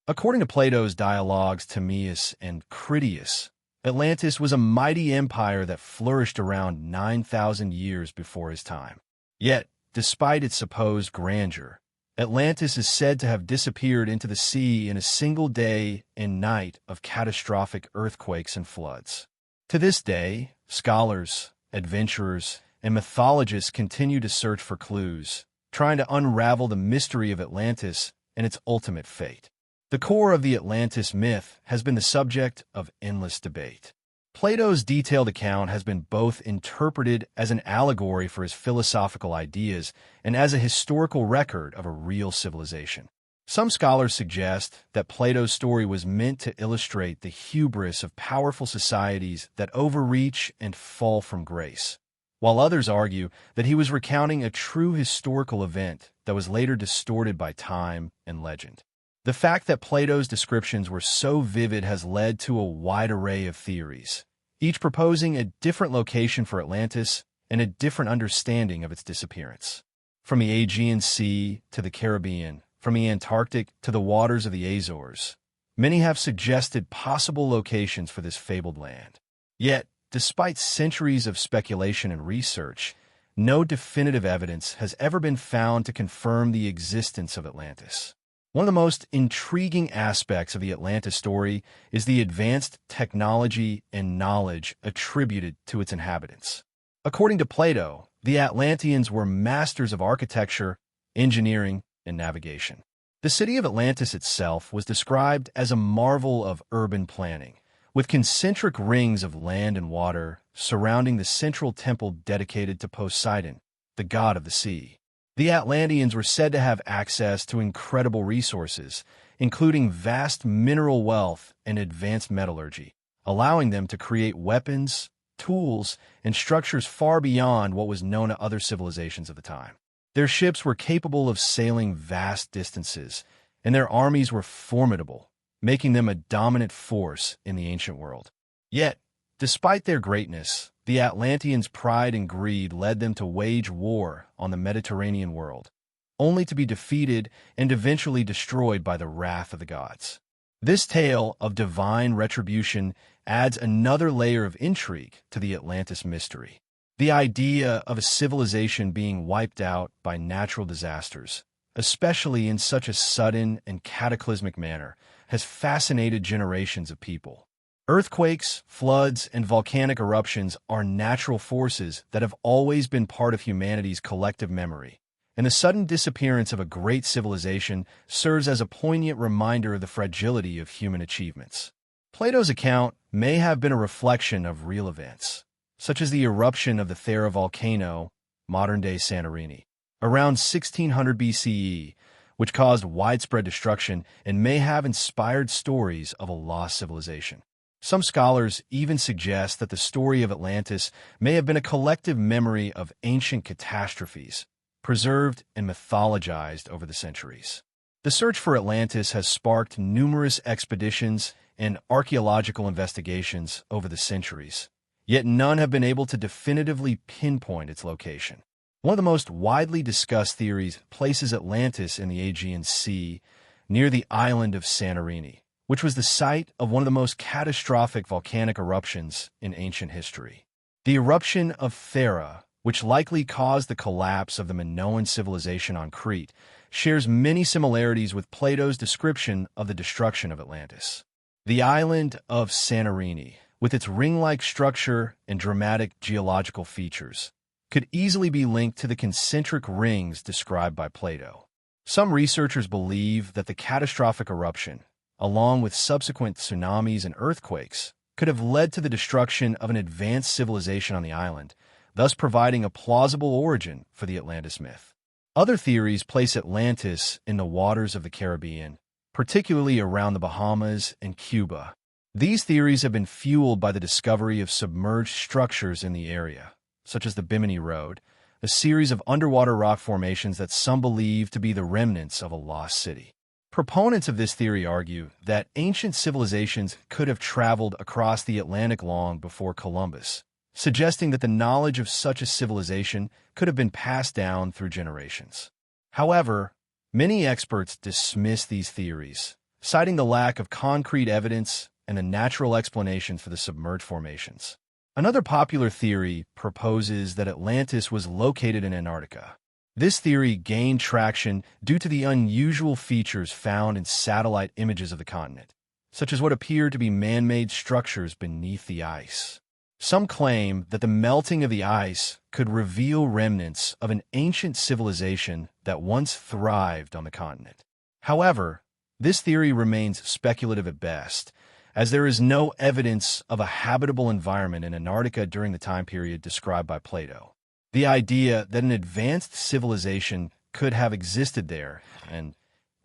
According to Plato's dialogues Timaeus and Critias, Atlantis was a mighty empire that flourished around 9,000 years before his time. Yet, despite its supposed grandeur, Atlantis is said to have disappeared into the sea in a single day and night of catastrophic earthquakes and floods. To this day, scholars, adventurers, and mythologists continue to search for clues, trying to unravel the mystery of Atlantis and its ultimate fate. The core of the Atlantis myth has been the subject of endless debate. Plato's detailed account has been both interpreted as an allegory for his philosophical ideas and as a historical record of a real civilization. Some scholars suggest that Plato's story was meant to illustrate the hubris of powerful societies that overreach and fall from grace, while others argue that he was recounting a true historical event that was later distorted by time and legend. The fact that Plato's descriptions were so vivid has led to a wide array of theories, each proposing a different location for Atlantis and a different understanding of its disappearance. From the Aegean Sea to the Caribbean, from the Antarctic to the waters of the Azores, many have suggested possible locations for this fabled land. Yet, despite centuries of speculation and research, no definitive evidence has ever been found to confirm the existence of Atlantis. One of the most intriguing aspects of the Atlantis story is the advanced technology and knowledge attributed to its inhabitants. According to Plato, the Atlanteans were masters of architecture, engineering, and navigation. The city of Atlantis itself was described as a marvel of urban planning, with concentric rings of land and water surrounding the central temple dedicated to Poseidon, the god of the sea. The Atlanteans were said to have access to incredible resources, including vast mineral wealth and advanced metallurgy, allowing them to create weapons, tools, and structures far beyond what was known to other civilizations of the time. Their ships were capable of sailing vast distances, and their armies were formidable, making them a dominant force in the ancient world. Yet, despite their greatness, the Atlanteans' pride and greed led them to wage war on the Mediterranean world, only to be defeated and eventually destroyed by the wrath of the gods. This tale of divine retribution adds another layer of intrigue to the Atlantis mystery. The idea of a civilization being wiped out by natural disasters, especially in such a sudden and cataclysmic manner, has fascinated generations of people. Earthquakes, floods, and volcanic eruptions are natural forces that have always been part of humanity's collective memory, and the sudden disappearance of a great civilization serves as a poignant reminder of the fragility of human achievements. Plato's account may have been a reflection of real events, such as the eruption of the Thera volcano, modern-day Santorini, around 1600 BCE, which caused widespread destruction and may have inspired stories of a lost civilization. Some scholars even suggest that the story of Atlantis may have been a collective memory of ancient catastrophes, preserved and mythologized over the centuries. The search for Atlantis has sparked numerous expeditions and archaeological investigations over the centuries, yet none have been able to definitively pinpoint its location. One of the most widely discussed theories places Atlantis in the Aegean Sea, near the island of Santorini, which was the site of one of the most catastrophic volcanic eruptions in ancient history. The eruption of Thera, which likely caused the collapse of the Minoan civilization on Crete, shares many similarities with Plato's description of the destruction of Atlantis. The island of Santorini, with its ring-like structure and dramatic geological features, could easily be linked to the concentric rings described by Plato. Some researchers believe that the catastrophic eruption, along with subsequent tsunamis and earthquakes, could have led to the destruction of an advanced civilization on the island, thus providing a plausible origin for the Atlantis myth. Other theories place Atlantis in the waters of the Caribbean, particularly around the Bahamas and Cuba. These theories have been fueled by the discovery of submerged structures in the area, such as the Bimini Road, a series of underwater rock formations that some believe to be the remnants of a lost city. Proponents of this theory argue that ancient civilizations could have traveled across the Atlantic long before Columbus, suggesting that the knowledge of such a civilization could have been passed down through generations. However, many experts dismiss these theories, citing the lack of concrete evidence and the natural explanations for the submerged formations. Another popular theory proposes that Atlantis was located in Antarctica. This theory gained traction due to the unusual features found in satellite images of the continent, such as what appear to be man-made structures beneath the ice. Some claim that the melting of the ice could reveal remnants of an ancient civilization that once thrived on the continent. However, this theory remains speculative at best, as there is no evidence of a habitable environment in Antarctica during the time period described by Plato. The idea that an advanced civilization could have existed there and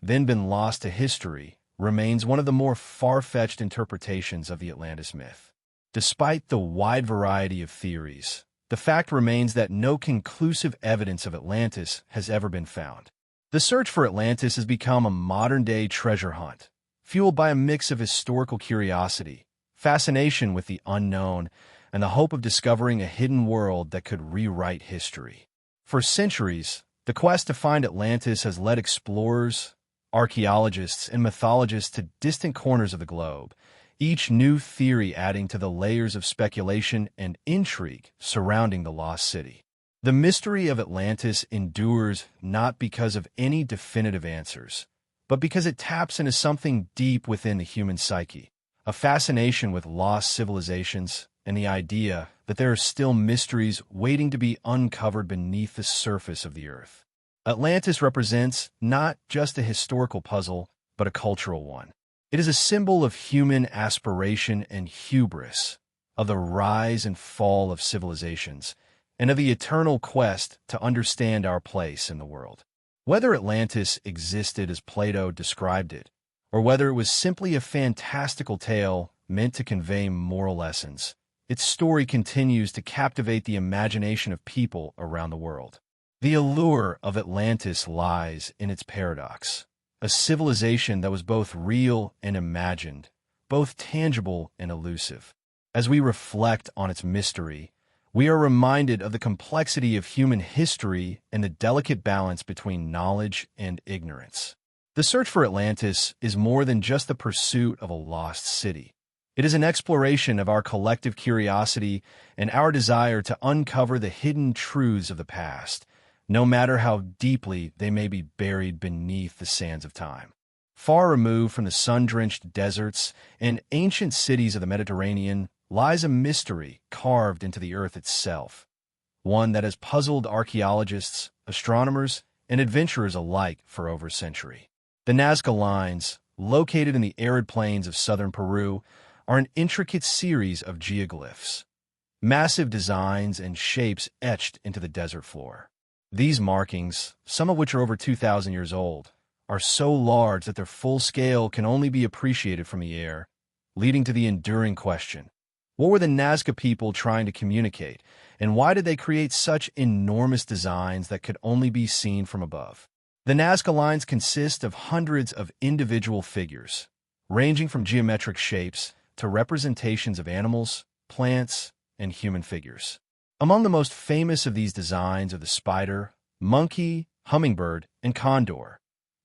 then been lost to history remains one of the more far-fetched interpretations of the Atlantis myth. Despite the wide variety of theories, the fact remains that no conclusive evidence of Atlantis has ever been found. The search for Atlantis has become a modern-day treasure hunt, fueled by a mix of historical curiosity, fascination with the unknown, and the hope of discovering a hidden world that could rewrite history. For centuries, the quest to find Atlantis has led explorers, archaeologists, and mythologists to distant corners of the globe, each new theory adding to the layers of speculation and intrigue surrounding the lost city. The mystery of Atlantis endures not because of any definitive answers, but because it taps into something deep within the human psyche, a fascination with lost civilizations, and the idea that there are still mysteries waiting to be uncovered beneath the surface of the earth. Atlantis represents not just a historical puzzle, but a cultural one. It is a symbol of human aspiration and hubris, of the rise and fall of civilizations, and of the eternal quest to understand our place in the world. Whether Atlantis existed as Plato described it, or whether it was simply a fantastical tale meant to convey moral lessons, its story continues to captivate the imagination of people around the world. The allure of Atlantis lies in its paradox, a civilization that was both real and imagined, both tangible and elusive. As we reflect on its mystery, we are reminded of the complexity of human history and the delicate balance between knowledge and ignorance. The search for Atlantis is more than just the pursuit of a lost city. It is an exploration of our collective curiosity and our desire to uncover the hidden truths of the past, no matter how deeply they may be buried beneath the sands of time. Far removed from the sun-drenched deserts and ancient cities of the Mediterranean lies a mystery carved into the earth itself, one that has puzzled archaeologists, astronomers, and adventurers alike for over a century. The Nazca Lines, located in the arid plains of southern Peru, are an intricate series of geoglyphs, massive designs and shapes etched into the desert floor. These markings, some of which are over 2,000 years old, are so large that their full scale can only be appreciated from the air, leading to the enduring question: what were the Nazca people trying to communicate, and why did they create such enormous designs that could only be seen from above? The Nazca Lines consist of hundreds of individual figures, ranging from geometric shapes to representations of animals, plants, and human figures. Among the most famous of these designs are the spider, monkey, hummingbird, and condor,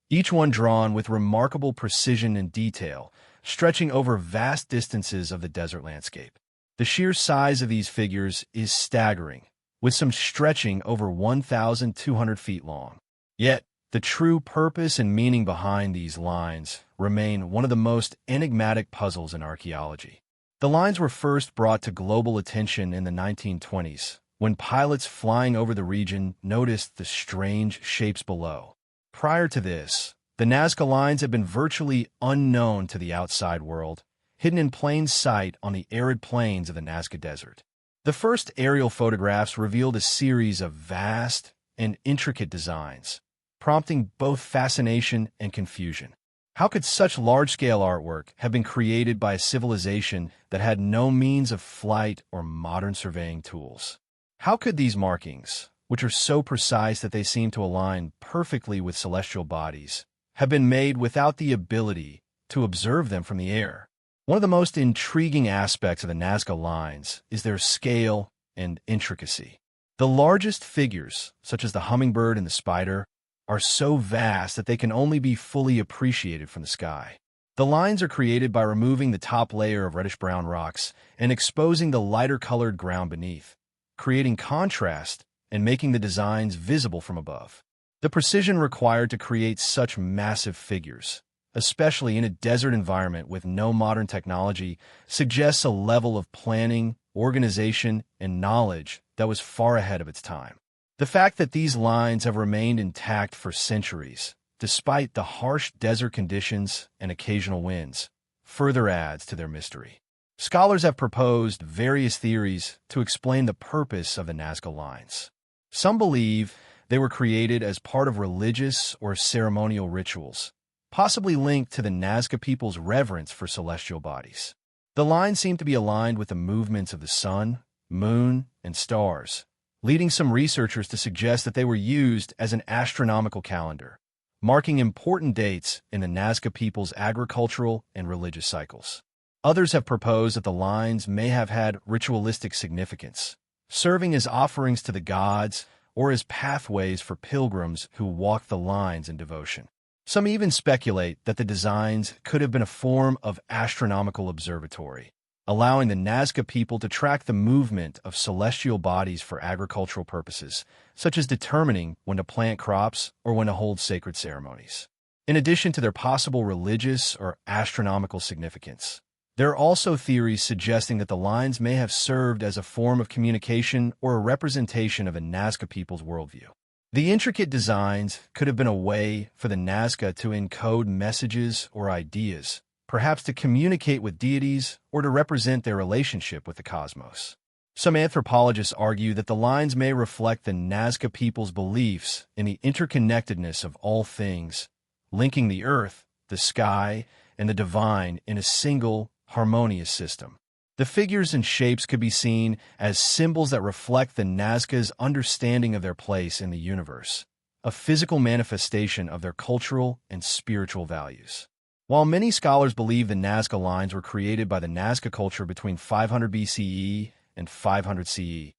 each one drawn with remarkable precision and detail, stretching over vast distances of the desert landscape. The sheer size of these figures is staggering, with some stretching over 1,200 feet long. Yet, the true purpose and meaning behind these lines remain one of the most enigmatic puzzles in archaeology. The lines were first brought to global attention in the 1920s, when pilots flying over the region noticed the strange shapes below. Prior to this, the Nazca Lines had been virtually unknown to the outside world, hidden in plain sight on the arid plains of the Nazca Desert. The first aerial photographs revealed a series of vast and intricate designs, prompting both fascination and confusion. How could such large-scale artwork have been created by a civilization that had no means of flight or modern surveying tools? How could these markings, which are so precise that they seem to align perfectly with celestial bodies, have been made without the ability to observe them from the air? One of the most intriguing aspects of the Nazca Lines is their scale and intricacy. The largest figures, such as the hummingbird and the spider, are so vast that they can only be fully appreciated from the sky. The lines are created by removing the top layer of reddish-brown rocks and exposing the lighter-colored ground beneath, creating contrast and making the designs visible from above. The precision required to create such massive figures, especially in a desert environment with no modern technology, suggests a level of planning, organization, and knowledge that was far ahead of its time. The fact that these lines have remained intact for centuries, despite the harsh desert conditions and occasional winds, further adds to their mystery. Scholars have proposed various theories to explain the purpose of the Nazca Lines. Some believe they were created as part of religious or ceremonial rituals, possibly linked to the Nazca people's reverence for celestial bodies. The lines seem to be aligned with the movements of the sun, moon, and stars, leading some researchers to suggest that they were used as an astronomical calendar, marking important dates in the Nazca people's agricultural and religious cycles. Others have proposed that the lines may have had ritualistic significance, serving as offerings to the gods or as pathways for pilgrims who walk the lines in devotion. Some even speculate that the designs could have been a form of astronomical observatory, allowing the Nazca people to track the movement of celestial bodies for agricultural purposes, such as determining when to plant crops or when to hold sacred ceremonies. In addition to their possible religious or astronomical significance, there are also theories suggesting that the lines may have served as a form of communication or a representation of a Nazca people's worldview. The intricate designs could have been a way for the Nazca to encode messages or ideas, perhaps to communicate with deities or to represent their relationship with the cosmos. Some anthropologists argue that the lines may reflect the Nazca people's beliefs in the interconnectedness of all things, linking the earth, the sky, and the divine in a single, harmonious system. The figures and shapes could be seen as symbols that reflect the Nazca's understanding of their place in the universe, a physical manifestation of their cultural and spiritual values. While many scholars believe the Nazca lines were created by the Nazca culture between 500 BCE and 500 CE,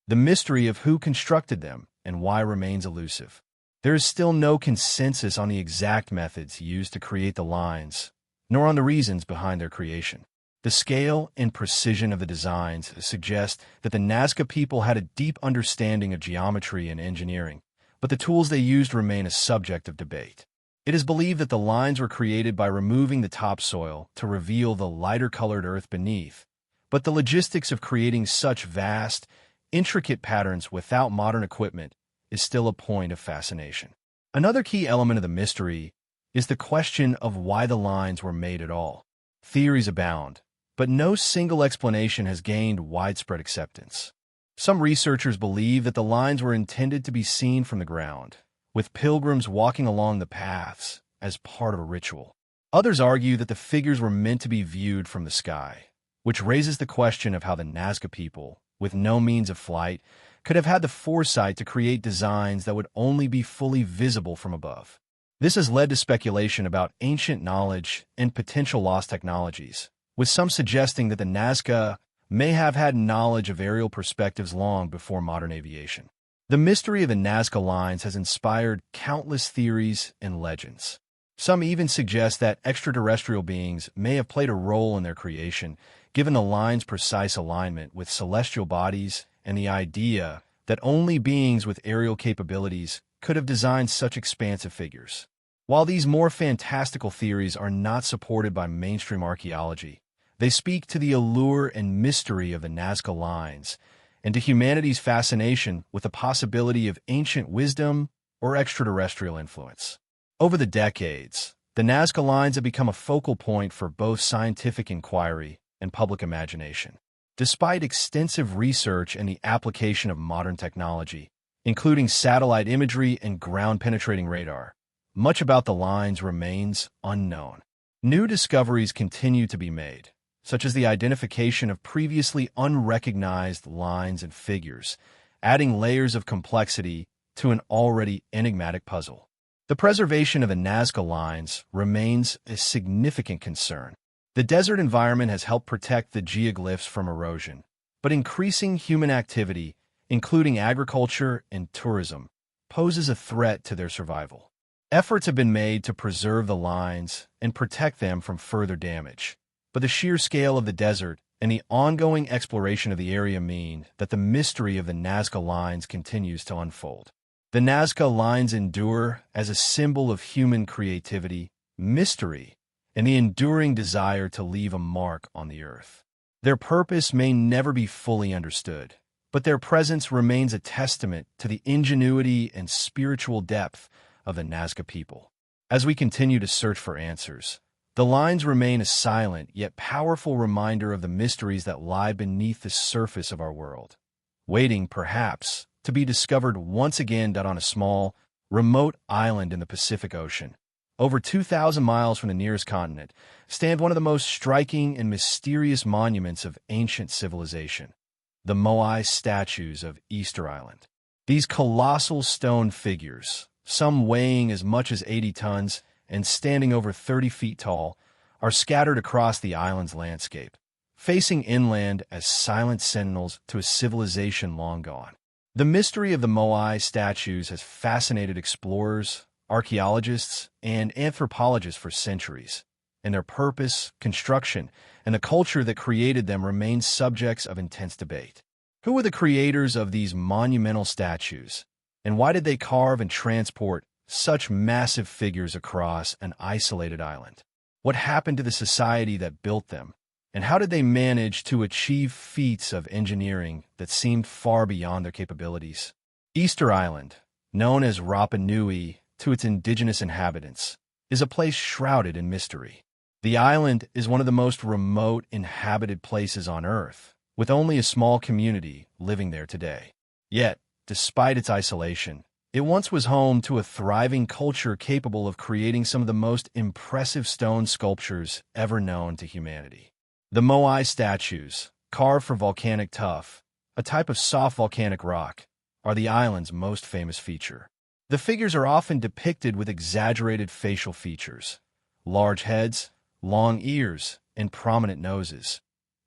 the mystery of who constructed them and why remains elusive. There is still no consensus on the exact methods used to create the lines, nor on the reasons behind their creation. The scale and precision of the designs suggest that the Nazca people had a deep understanding of geometry and engineering, but the tools they used remain a subject of debate. It is believed that the lines were created by removing the topsoil to reveal the lighter-colored earth beneath, but the logistics of creating such vast, intricate patterns without modern equipment is still a point of fascination. Another key element of the mystery is the question of why the lines were made at all. Theories abound, but no single explanation has gained widespread acceptance. Some researchers believe that the lines were intended to be seen from the ground, with pilgrims walking along the paths as part of a ritual. Others argue that the figures were meant to be viewed from the sky, which raises the question of how the Nazca people, with no means of flight, could have had the foresight to create designs that would only be fully visible from above. This has led to speculation about ancient knowledge and potential lost technologies, with some suggesting that the Nazca may have had knowledge of aerial perspectives long before modern aviation. The mystery of the Nazca lines has inspired countless theories and legends. Some even suggest that extraterrestrial beings may have played a role in their creation, given the line's precise alignment with celestial bodies and the idea that only beings with aerial capabilities could have designed such expansive figures. While these more fantastical theories are not supported by mainstream archaeology, they speak to the allure and mystery of the Nazca lines and to humanity's fascination with the possibility of ancient wisdom or extraterrestrial influence. Over the decades, the Nazca lines have become a focal point for both scientific inquiry and public imagination. Despite extensive research and the application of modern technology, including satellite imagery and ground-penetrating radar, much about the lines remains unknown. New discoveries continue to be made, such as the identification of previously unrecognized lines and figures, adding layers of complexity to an already enigmatic puzzle. The preservation of the Nazca lines remains a significant concern. The desert environment has helped protect the geoglyphs from erosion, but increasing human activity, including agriculture and tourism, poses a threat to their survival. Efforts have been made to preserve the lines and protect them from further damage, but the sheer scale of the desert and the ongoing exploration of the area mean that the mystery of the Nazca lines continues to unfold. The Nazca lines endure as a symbol of human creativity, mystery, and the enduring desire to leave a mark on the earth. Their purpose may never be fully understood, but their presence remains a testament to the ingenuity and spiritual depth of the Nazca people. As we continue to search for answers, the lines remain a silent yet powerful reminder of the mysteries that lie beneath the surface of our world, waiting, perhaps, to be discovered once again on a small, remote island in the Pacific Ocean. Over 2,000 miles from the nearest continent, stand one of the most striking and mysterious monuments of ancient civilization, the Moai statues of Easter Island. These colossal stone figures, some weighing as much as 80 tons and standing over 30 feet tall, are scattered across the island's landscape, facing inland as silent sentinels to a civilization long gone. The mystery of the Moai statues has fascinated explorers, archaeologists, and anthropologists for centuries, and their purpose, construction, and the culture that created them remain subjects of intense debate. Who were the creators of these monumental statues, and why did they carve and transport such massive figures across an isolated island? What happened to the society that built them, and how did they manage to achieve feats of engineering that seemed far beyond their capabilities? Easter Island, known as Rapa Nui to its indigenous inhabitants, is a place shrouded in mystery. The island is one of the most remote inhabited places on Earth, with only a small community living there today. Yet, despite its isolation, it once was home to a thriving culture capable of creating some of the most impressive stone sculptures ever known to humanity. The Moai statues, carved from volcanic tuff, a type of soft volcanic rock, are the island's most famous feature. The figures are often depicted with exaggerated facial features, large heads, long ears, and prominent noses,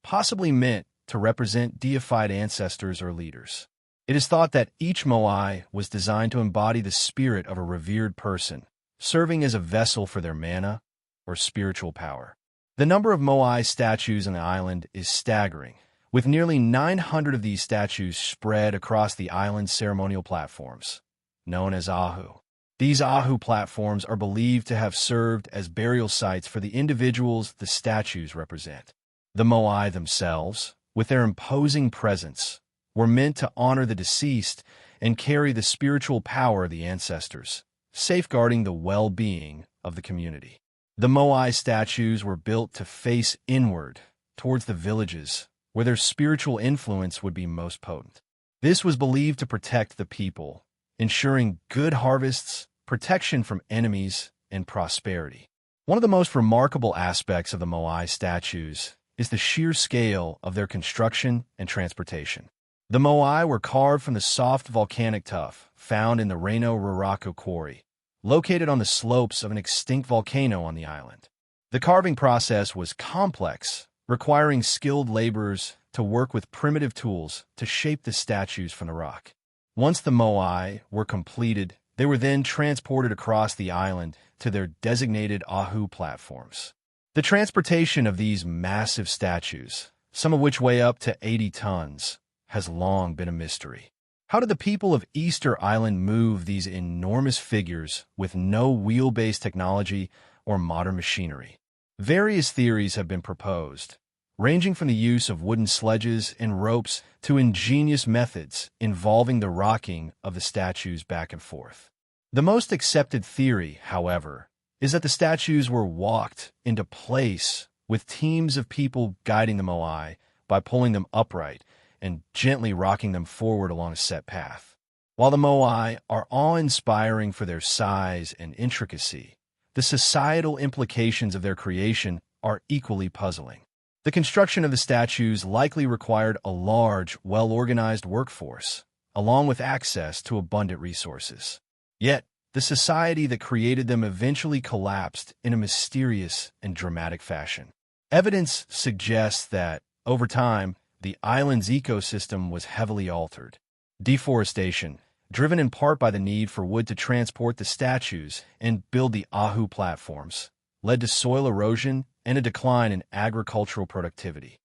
possibly meant to represent deified ancestors or leaders. It is thought that each moai was designed to embody the spirit of a revered person, serving as a vessel for their mana or spiritual power. The number of moai statues on the island is staggering, with nearly 900 of these statues spread across the island's ceremonial platforms, known as ahu. These ahu platforms are believed to have served as burial sites for the individuals the statues represent. The moai themselves, with their imposing presence, were meant to honor the deceased and carry the spiritual power of the ancestors, safeguarding the well-being of the community. The moai statues were built to face inward, towards the villages, where their spiritual influence would be most potent. This was believed to protect the people, ensuring good harvests, protection from enemies, and prosperity. One of the most remarkable aspects of the moai statues is the sheer scale of their construction and transportation. The moai were carved from the soft volcanic tuff found in the Reno Ruraku quarry, located on the slopes of an extinct volcano on the island. The carving process was complex, requiring skilled laborers to work with primitive tools to shape the statues from the rock. Once the moai were completed, they were then transported across the island to their designated ahu platforms. The transportation of these massive statues, some of which weigh up to 80 tons, has long been a mystery. How did the people of Easter Island move these enormous figures with no wheel-based technology or modern machinery? Various theories have been proposed, ranging from the use of wooden sledges and ropes to ingenious methods involving the rocking of the statues back and forth. The most accepted theory, however, is that the statues were walked into place with teams of people guiding the moai by pulling them upright and gently rocking them forward along a set path. While the moai are awe-inspiring for their size and intricacy, the societal implications of their creation are equally puzzling. The construction of the statues likely required a large, well-organized workforce, along with access to abundant resources. Yet, the society that created them eventually collapsed in a mysterious and dramatic fashion. Evidence suggests that, over time, the island's ecosystem was heavily altered. Deforestation, driven in part by the need for wood to transport the statues and build the ahu platforms, led to soil erosion and a decline in agricultural productivity.